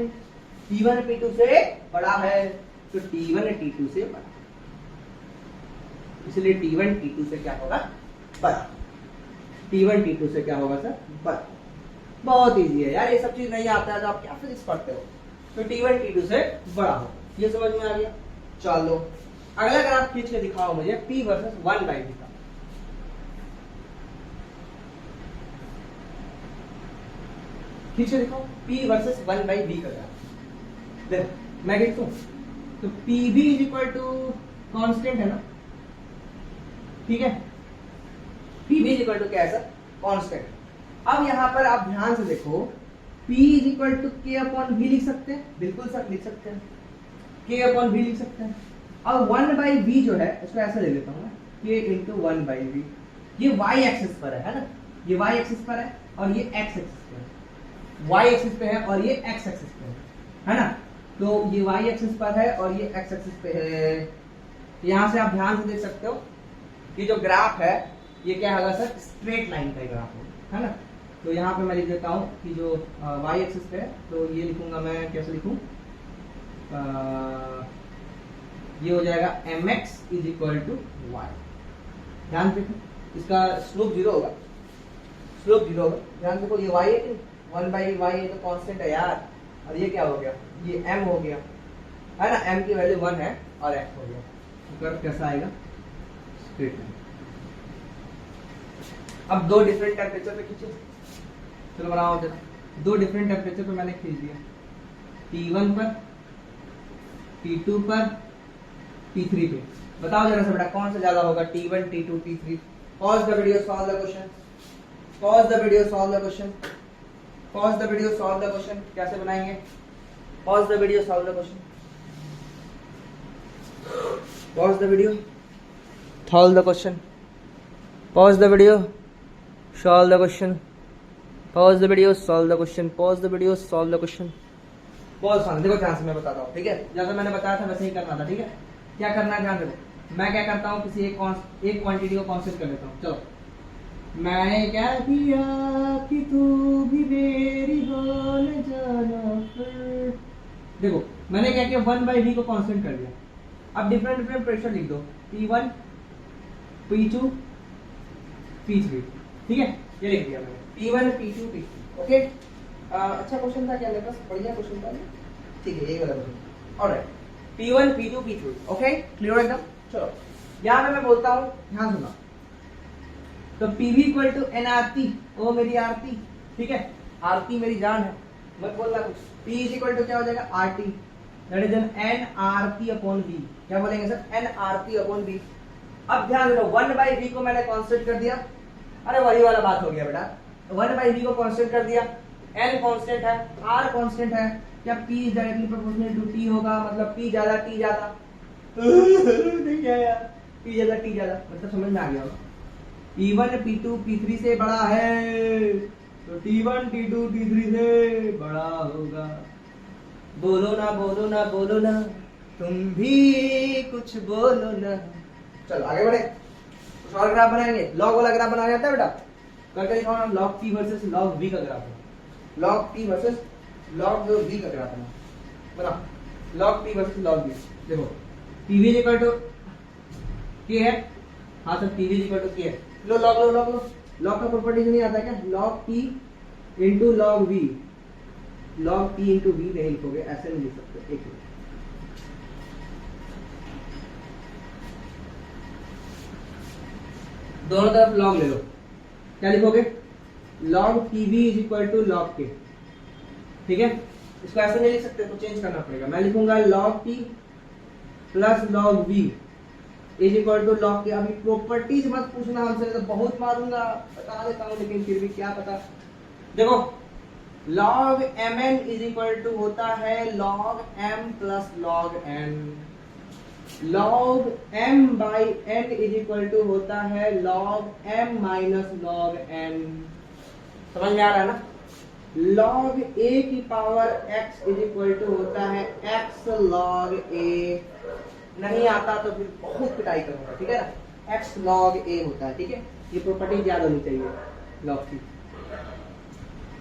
P1 P2 से बड़ा है तो T1 T2 से बड़ा, इसलिए T1 T2 से क्या होगा? बड़ा। T1 T2 से क्या होगा सर? बड़ा। बहुत इजी है यार, ये सब चीज नहीं आता है तो आप क्या फिजिक्स पढ़ते हो? तो T1 T2 से बड़ा हो, ये समझ में आ गया। चलो अगला ग्राफ खींच के दिखाओ मुझे, P वर्सेस 1/V का। खींच के दिखाओ P वर्सेस 1/V का ग्राफ। देखो मैं खींचूं तो PV is equal to constant है ना, ठीक है? PV इज इक्वल टू क्या है सर? कॉन्स्टेंट। अब यहां पर आप ध्यान से देखो, P is equal to K upon V लिख सकते हैं? बिल्कुल सर लिख सकते हैं, K अपॉन V लिख सकते हैं। अब 1/V जो है इसको ऐसा ले लेता हूं मैं, K इंटू 1/V। ये y एक्सिस पर है ना, ये y एक्सिस पर है और ये x एक्सिस पर है। y एक्सिस पे है और ये x एक्सिस पे है ना? तो ये y एक्सिस पर है और ये x एक्सिस पे है। यहां से आप ध्यान से देख सकते हो कि जो ग्राफ है ये क्या होगा सर? स्ट्रेट लाइन का ग्राफ होगा, है ना? तो यहाँ पे मैं लिख देता हूँ कि जो y एक्सिस पे है, तो ये लिखूंगा मैं, कैसे लिखूं? ये हो जाएगा mx is equal to y। ध्यान देखो, इसका स्लोप 0 होगा, स्लोप 0 होगा। ध्यान देखो, ये y है कि 1/y, ये तो कांस्टेंट है यार। और ये क्या हो गया? ये m हो गया, है ना? m की वैल्यू 1 है और x हो गया। तो कर्व कैसा आएगा? Straight line. अब दो डिफरेंट टेम्परेचर पे खींचो, चलो बनाओ जरा। दो डिफरेंट टेम्परेचर पे मैंने खींच दिया, T1 पर, T2 पर, T3 पे। बताओ जरा सा बेटा, कौन सा ज्यादा होगा? T1 T2 T3? Pause the video, solve the question. Pause the video, solve the question. Pause the video, solve the question. कैसे बनाएंगे? Pause the video, solve the question. Pause the video, solve the question. Pause the video, solve the question. Pause the video, solve the question. Pause the video, solve the question. Pause करना, देखो ध्यान से मैं बताता हूँ, ठीक है? जैसा मैंने बताया था वैसे ही करना था, ठीक है? क्या करना है ध्यान देखो। मैं क्या करता हूँ, किसी एक क्वांटिटी को कांस्टेंट कर लेता हूँ। चलो, मैंने क्या किया कि तू भी मेरी हो न जाना फिर। देखो मैंने क्या किया, 1/V को कांस्टेंट कर दिया। अब डिफरेंट डिफरेंट प्रेशर लिख दो, P1 P2 P3, ठीक है? ये लिख दिया मैंने, P1 P2 P3। ओके, अच्छा क्वेश्चन था क्या मेरे पास? बढ़िया क्वेश्चन था, ठीक है? ये वाला question. Alright, P1 P2 P3। Okay, clear एकदम? चलो यहाँ पे मैं बोलता हूँ, ध्यान सुना। तो PV इक्वल टू nRT, ओ मेरी आरती, ठीक है? आरती मेरी जान है, मत बोलना कुछ। P इज इक्वल टू क्या हो जाएगा? RT, that is an nRT upon V। क्या बोलेंगे सर? nRT upon V। अब ध्यान दो, 1/V को मैंने कांस्टेंट कर दिया। अरे वही वाला बात हो गया बेटा, 1/V को कांस्टेंट कर दिया। n कांस्टेंट है, r कांस्टेंट है। क्या P is directly proportional to T होगा? मतलब P ज्यादा T ज्यादा नहीं आया, P ज्यादा T ज्यादा, मतलब समझ में आ गया होगा। P1 P2 P3 से बड़ा है तो T1 T2 T3 से बड़ा होगा। बोलो ना बोलो ना बोलो ना, तुम भी कुछ बोलो ना। चलो आगे बढ़े, कुछ और ग्राफ बनाएंगे। लॉग वाला ग्राफ बनाया जाता है बेटा, करके दिखाओ ना। Log P versus log V का ग्राफ है। Log P versus log V का ग्राफ बना। Log P versus log V। देखो PV इक्वल टू K है, हाँ sir PV equal to K है। लो लॉग लो लॉग लो, लॉग का प्रॉपर्टीज नहीं आता क्या? Log P into log V, log P into V नहीं लिखोगे, ऐसे नहीं लिख सकते। एक मिनट, दोनों तरफ लॉग ले लो। क्या लिखोगे? Log PV is equal to log K, ठीक है? इसको ऐसे नहीं लिख सकते, तो चेंज करना पड़ेगा। मैं लिखूंगा log P plus log V is equal to log K, अभी प्रॉपर्टीज मत पूछना हमसे, तो बहुत मारूंगा, बता देता हूँ, लेकिन फिर भी क्या पता। देखो log mn is equal to होता है log m plus log n, log m by n is equal to होता है log m minus log n। समझ में आ रहा है ना? log a की power x is equal to होता है x log a, नहीं आता तो फिर बहुत पिटाई करूंगा, ठीक है ना? x log a होता है, ठीक है? ये प्रॉपर्टी याद होनी चाहिए log की,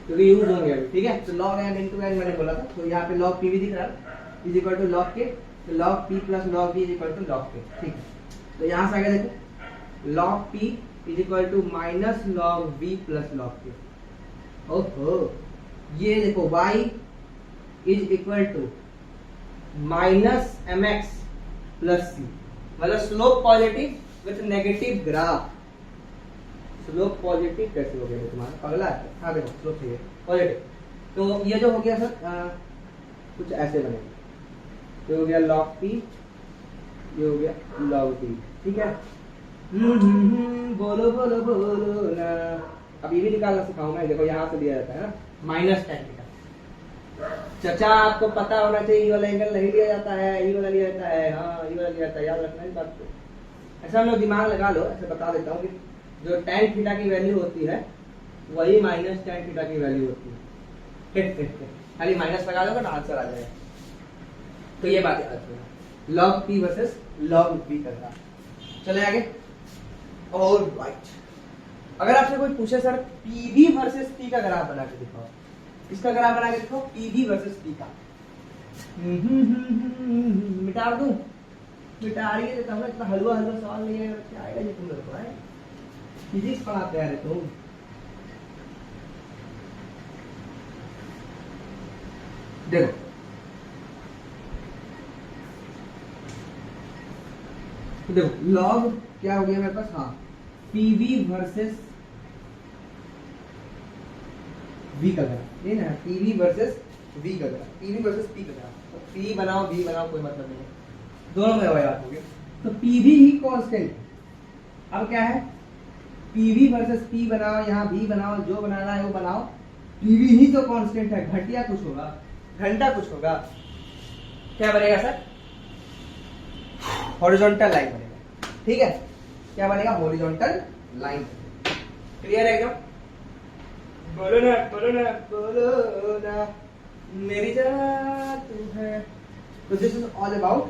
क्योंकि यूज होंगे अभी, ठीक है? तो log n इंटू n मैंने बोला था, तो यहाँ पे log p भी दिख रहा है is equal to log k, तो log p plus log b is equal to log k, ठीक है? तो यहाँ से आगे देखो log p is equal to minus log b plus log k। ओहो, ये देखो y is equal to minus mx plus c, मतलब slope positive with negative graph. Slope positive कैसे हो गया तुम्हारा, अगला है? हाँ देखो स्लोप चाहिए पॉजिटिव, तो ये जो हो गया सर कुछ ऐसे बनेगा, ये हो गया log p, ये हो गया log p, ठीक है? बोलो बोलो बोलो ना। अब ये भी निकालना सिखाऊंगा, देखो यहाँ से दिया जाता है ना माइनस tan थीटा। चाचा आपको पता होना चाहिए, ये वाला एंगल नहीं लिया जाता है, ये वाला लिया जाता है, हाँ ये वाला लिया जाता है, याद रखना इस बात को। ऐसा हम लोग दिमाग लगा लो, ऐसे बता देता हूँ कि जो tan थीटा की वैल्यू होती है वही माइनस tan थीटा की वैल्यू होती है। खाली माइनस लगा दोगे ना आंसर आ जाएगा। तो ये बात याद रखना, log p versus log b करना। चले आगे। और राइट, अगर आपसे कोई पूछे सर pv वर्सेस p का ग्राफ बना के दिखाओ, इसका ग्राफ बना के दिखाओ pv वर्सेस p का, मिटा दूं? मिटा रही है, तो इतना हलवा हलवा सवाल नहीं है, क्या आएगा ये तुम लोग को? है फिजिक्स पढ़ाते हैं तुम। देखो देखो log क्या हो गया मेरे पास, हाँ pv वर्सेस v का ग्राफ, ये ना pv वर्सेस v का ग्राफ, pv वर्सेस p का ग्राफ, तो p बनाओ v बनाओ कोई मतलब नहीं है, दोनों में बात हो गई। तो pv ही कांस्टेंट, अब क्या है pv वर्सेस p बनाओ, यहाँ v बनाओ, जो बनाना है वो बनाओ, pv ही तो कांस्टेंट है, घटिया कुछ होगा, घंटा कुछ होगा, क्या बनेगा सर? हॉरिजॉन्टल लाइन बनेगा, ठीक है? क्या बनेगा? Horizontal line. क्लियर है एकदम? बोलो ना बोलो ना बोलो ना, मेरी जान तू है। तो this is all about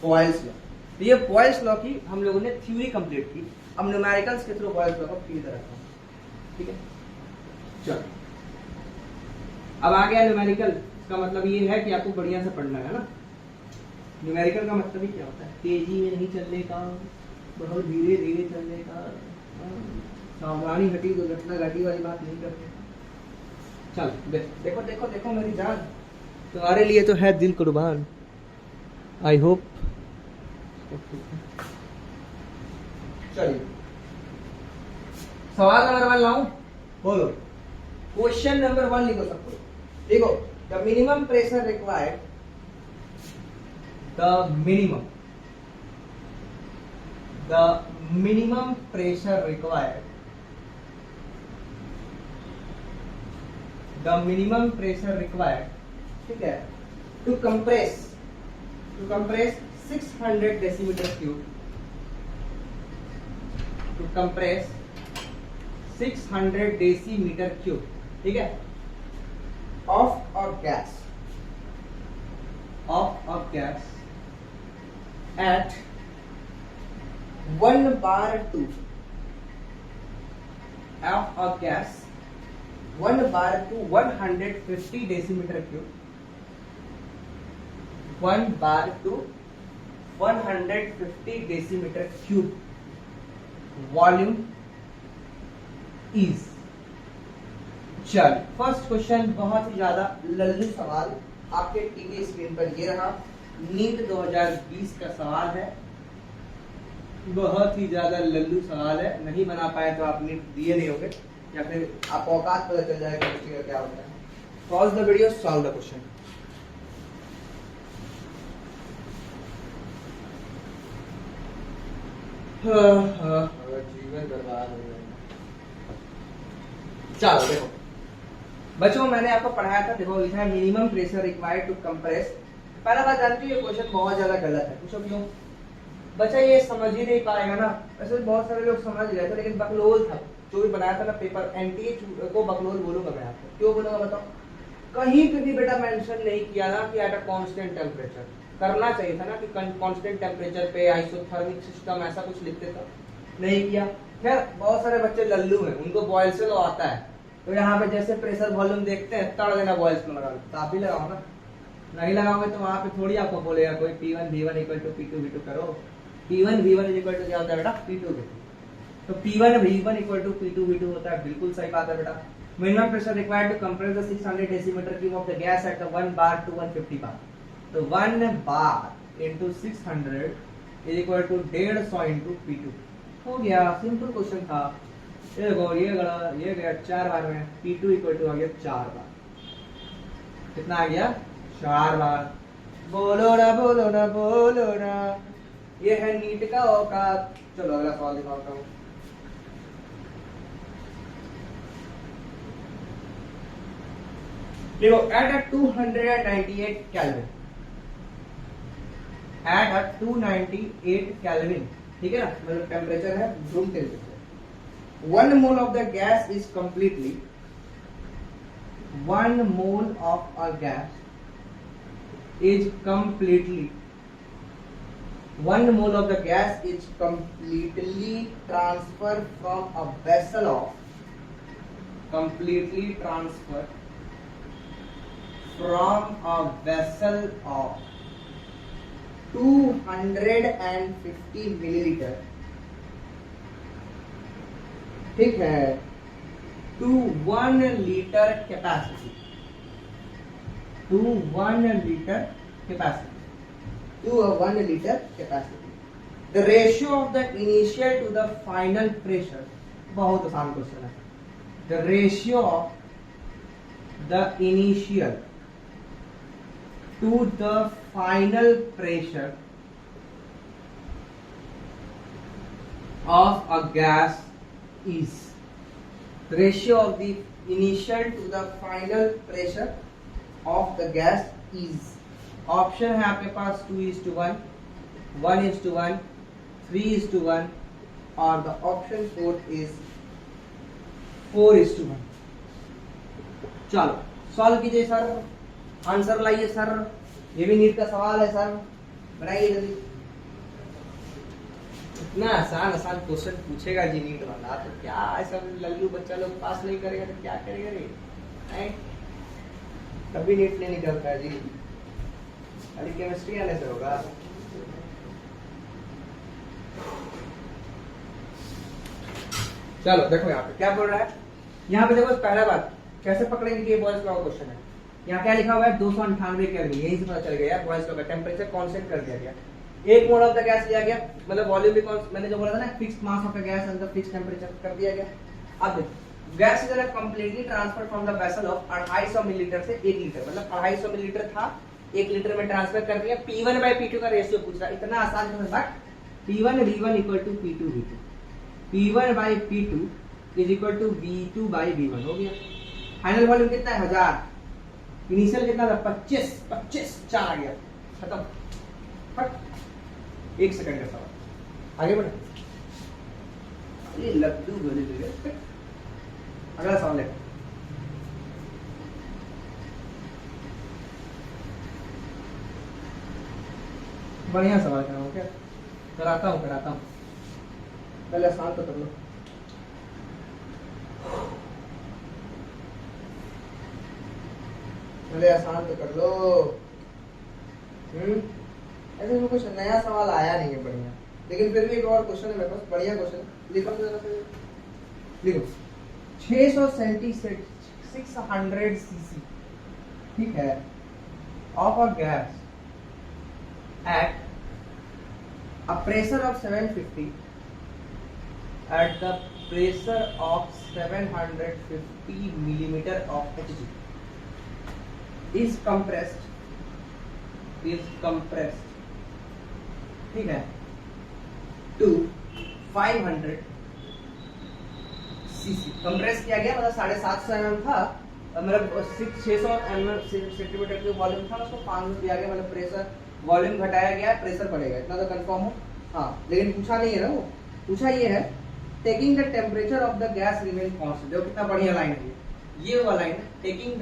Boyle's law. तो ये बॉयल्स लॉ की हम लोगों ने थ्योरी कंप्लीट की, अब न्यूमेरिकल्स के थ्रू बॉयल्स लॉ को क्लियर रखा, ठीक है? चलो अब आ गया न्यूमेरिकल। इसका मतलब ये है कि आपको बढ़िया से पढ़ना है ना। न्यूमेरिकल का मतलब ही क्या होता है? तेजी में नहीं चलने का, बहुत धीरे धीरे चलने का, सावधानी घटी दुर्घटना घटी वाली बात नहीं करते। चल देखो देखो देखो मेरी जान, तुम्हारे लिए तो है दिल कुर्बान। I hope. चलिए सवाल नंबर 1 लाऊं, बोलो। क्वेश्चन नंबर 1 लिखो सबको। देखो, the minimum pressure required, the minimum pressure required, ठीक है, to compress 600 decimeter cube, to compress 600 decimeter cube, ठीक है, of a gas at 1 bar 2 of a gas 1 bar to 150 decimeter cube, 1 bar to 150 decimeter cube volume is। चल first question बहुत ही ज्यादा लल्लू सवाल आपके TV screen पर ये रहा, नीट 2020 का सवाल है, बहुत ही ज्यादा लल्लू सवाल है, नहीं बना पाए तो आप नीट दिए नहीं होंगे, या फिर आप औकात पता चल जाएगा कि क्या होता है। Pause the video, solve the question. जीवन बर्बाद हो गया। चलो देखो बच्चों, मैंने आपको पढ़ाया था, देखो लिखा है minimum pressure required to compress. पहला बात जानती हो, ये क्वेश्चन बहुत ज्यादा गलत है। पूछो क्यों? बच्चा ये समझ ही नहीं पाएगा ना। ऐसे बहुत सारे लोग समझ गए थे, लेकिन बकलोल था जो भी बनाया था ना पेपर, एनटीए को बकलोल बोलूंगा मैं आपको। क्यों बोलूंगा बताओ? कहीं पे भी बेटा मेंशन नहीं किया ना कि एट अ कांस्टेंट टेम्परेचर। करना चाहिए था ना कि कांस्टेंट टेम्परेचर पे आइसोथर्मिक सिस्टम ऐसा कुछ लिखते था, नहीं किया। खैर बहुत सारे बच्चे लल्लू हैं, उनको बॉयल से लो आता है, तो यहाँ पे जैसे प्रेशर वॉल्यूम देखते हैं तड़ देना बॉयल्स में लगा लो। तो आप ही लगाओ ना, नहीं लगाओगे तो वहां पे थोड़ी आपको बोलेगा कोई P1 V1 equal to P2 V2 करो। P1 V1 इक्वल टू क्या होता है बेटा? P2 V2। तो P1 V1 equal to P2 V2 होता है, बिल्कुल सही बात है बेटा। Minimum pressure required to compress the 600 decimetre cube of the gas at the 1 bar to 150 bar। तो 1 bar into 600 is equal to 150 into P2। हो गया, सिंपल क्वेश्चन था। ये देखो ये गया 4 बार में, P2 इक्वल टू आ गया 4 बार। कितना आ गया? 4 बार। बोलो ना बोलो ना बोलो ना, ये है नीट का औकात। चलो अगला सवाल दिखाता हूँ। देखो at a 298 kelvin, at a 298 kelvin, ठीक है ना, मतलब टेम्परेचर है, room temperature. 1 mole of the gas is completely 1 mole of a gas is completely 1 mole of the gas is completely transferred from a vessel of completely transferred from a vessel of 250 milliliter, ठीक है, to 1 litre capacity, to 1 litre capacity, to 1 litre capacity. The ratio of the initial to the final pressure, बहुत आसान question है। The ratio of the initial to the final pressure of a gas is, ratio of the initial to the final pressure of the gas is, option है आपके पास 2:1, 1:1, 3:1 और the option 4 is 4:1। चलो solve कीजिए sir, answer लाइए sir, ये भी NEET का सवाल है सर, बनाइए जल्दी। इतना आसान आसान क्वेश्चन पूछेगा जी नीट वाला, तो क्या ऐसा लल्लू बच्चा लोग पास नहीं करेगा तो क्या करेगा रे? कभी नीट नहीं निकलता है जी, खाली केमिस्ट्री आने से होगा। चलो देखो यहाँ पे क्या बोल रहा है। यहाँ पे देखो पहला बात कैसे पकड़ेंगे कि बॉयल्स लॉ का क्वेश्चन है। यहाँ क्या लिखा हुआ है? 298 केल्विन, यही से पता चल गया यार, बॉयल्स लॉ का टेम्परेचर कांस्टेंट कर दिया गया। 1 मोल ऑफ द गैस लिया गया, मतलब वॉल्यूम भी मैंने जो बोला था ना, fixed mass of the gas and the fixed temperature कर दिया गया। अब देखो gas is completely transfer from the vessel of 250 millilitre से 1 लीटर, मतलब 250 मिलीलीटर था 1 लीटर में ट्रांसफर कर दिया। P1 by P2 का रेशियो पूछ रहा है, इतना आसान है but P1 V1 equal to P2 V2, P1 by P2 is equal to V2 by V1 हो गया। फाइनल वॉल्यूम कितना है? 1000, इनिशियल कितना था? 25 4 आ गया, खत्म। फट 1 सेकंड का सवाल, आगे बढ़े। ये लड्डू भरे हुए। अगला सवाल है, बढ़िया सवाल कराऊं क्या? कराता हूँ, पहले आसान तो कर लो। पहले आसान तो कर लो। ऐसे में कुछ नया सवाल आया नहीं है बढ़िया, लेकिन फिर भी एक और क्वेश्चन है मेरे पास, बढ़िया क्वेश्चन। लिखो तो जरा से, लिखो 600 सेंटीग्रेड 600 सीसी, ठीक है, of a gas at a pressure of 750, at the pressure of 750 millimeter of Hg is compressed, ठीक है, to 500 सीसी कंप्रेस किया गया, मतलब 750 mm था, मतलब 600 सेंटीमीटर की वॉल्यूम था, उसको 500 दिया गया, मतलब प्रेशर वॉल्यूम घटाया गया, प्रेशर बढ़ेगा, इतना तो कंफर्म हो। हाँ, लेकिन पूछा नहीं है ना, वो पूछा ये है taking the temperature of the gas remain constant. देखो कितना बढ़िया लाइन है ये वाला line, taking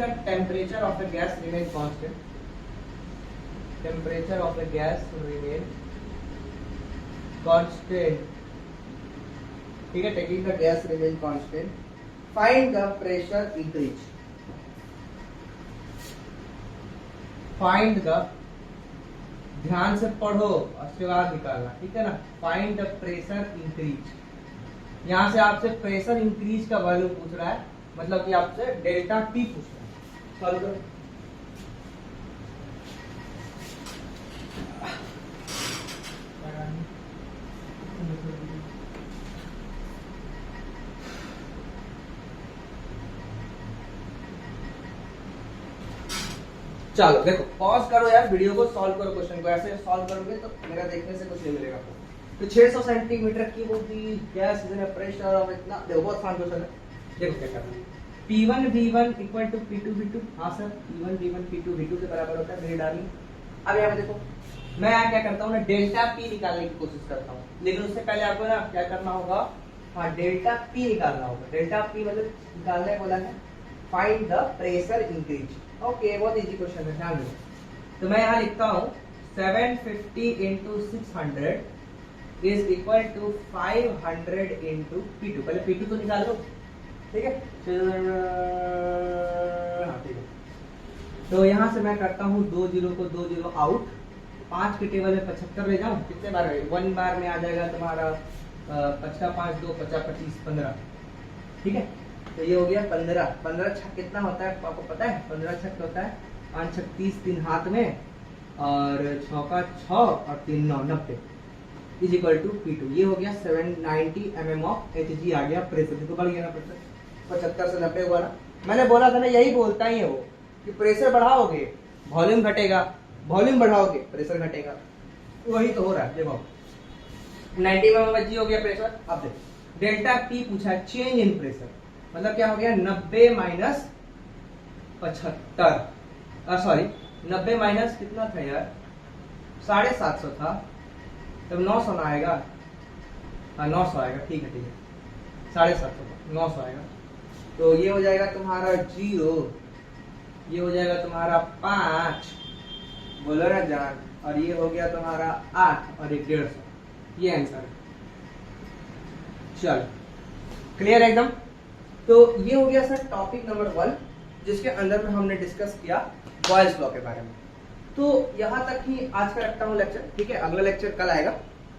the temperature of the gas remain constant, temperature of the gas remain constant, ठीक है, taking the gas remain constant, find the pressure increase, find the, ध्यान से पढ़ो और उसके बाद निकालना, ठीक है ना, फाइंड द प्रेशर इंक्रीज। यहां से आपसे प्रेशर इंक्रीज का वैल्यू पूछ रहा है, मतलब कि आपसे डेल्टा टी पूछ रहा है। सॉल्व करो। चलो देखो, पॉज करो यार, वीडियो को सॉल्व करो, क्वेश्चन को ऐसे सॉल्व करोगे तो मेरा देखने से कुछ नहीं मिलेगा। तो 600 सेंटीमीटर की वो भी गैस प्रेशर और इतना, देखो बहुत आसान क्वेश्चन है। देखो क्या करना है, P1 V1 equal to P2 V2, हाँ sir P1 V1 P2 V2 के बराबर होता है, मेरी डार्लिंग। अब यहाँ पे देखो, मैं यहाँ क्या करता हूँ ना, डेल्टा P निकालने की कोशिश करता हूँ, लेकिन उससे पहले आपको ना क्या करना होगा, हाँ डेल्टा P निकालना होगा। डेल्टा P मतलब निकालने बोला है, find the pressure increase. Okay, बहुत इजी क्वेश्चन है, ध्यान दो। तो मैं यहाँ लिखता हूँ 750 into 600 is equal to 500 into P2। पहले P2 तो निकाल लो, ठीक है। हाँ ठीक है, तो यहाँ से मैं करता हूँ 2 0 को 2 0 आउट, 5 के टेबल में 75 ले जाऊँ, कितने बार है, 1 बार में आ जाएगा तुम्हारा 5 का 5 2 50 25 15, ठीक है। तो ये हो गया 15, 15 छक कितना होता है आपको पता है, 15 छक होता है 5 छक 30, 3 हाथ में, और 6 का 6 और 3 9 90 इज इक्वल टू P2। ये हो गया 790 mm ऑफ Hg आ गया प्रेशर। तो बढ़ गया ना प्रेशर, 75 से 90 हुआ ना। मैंने बोला था ना, यही बोलता ही है वो कि प्रेशर बढ़ाओगे वॉल्यूम घटेगा, वॉल्यूम बढ़ाओगे प्रेशर घटेगा, वही तो हो रहा है। देखो 90 mm Hg हो गया प्रेशर। अब देखो डेल्टा P पूछा है, चेंज इन प्रेशर, मतलब क्या हो गया 90 माइनस 75, सॉरी 90 माइनस कितना था यार, 750 था, तब 900 ना आएगा, हाँ 900 आएगा, ठीक है ठीक है, 750 900 आएगा। तो ये हो जाएगा तुम्हारा 0, ये हो जाएगा तुम्हारा 5, बोलो ना जान, और ये हो गया तुम्हारा 8 और 150, ये आंसर है। चलो क्लियर एकदम। तो ये हो गया सर टॉपिक नंबर 1, जिसके अंदर में हमने डिस्कस किया बॉयल्स लॉ के बारे में। तो यहाँ तक ही आज का रखता हूँ लेक्चर, ठीक है। अगला लेक्चर कल आएगा,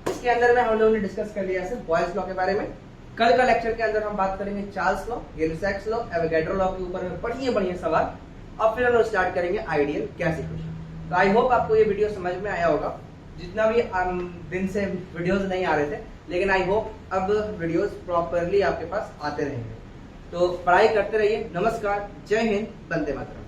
इसके अंदर में हम लोगों ने डिस्कस कर लिया है बॉयल्स लॉ के बारे में। कल का लेक्चर के अंदर हम बात करेंगे Charles law, Gay-Lussac's law, Avogadro law के ऊपर में बढ़िया बढ़िया सवाल, और फिर हम लोग स्टार्ट करेंगे आइडियल गैस इक्वेशन। तो आई होप आपको ये वीडियो समझ में आया होगा, जितना भी दिन से वीडियोस नहीं आ रहे थे, लेकिन आई होप अब वीडियोस प्रॉपरली आपके पास आते रहेंगे। तो पढ़ाई करते रहिए। नमस्कार, जय हिंद, वंदे मातरम।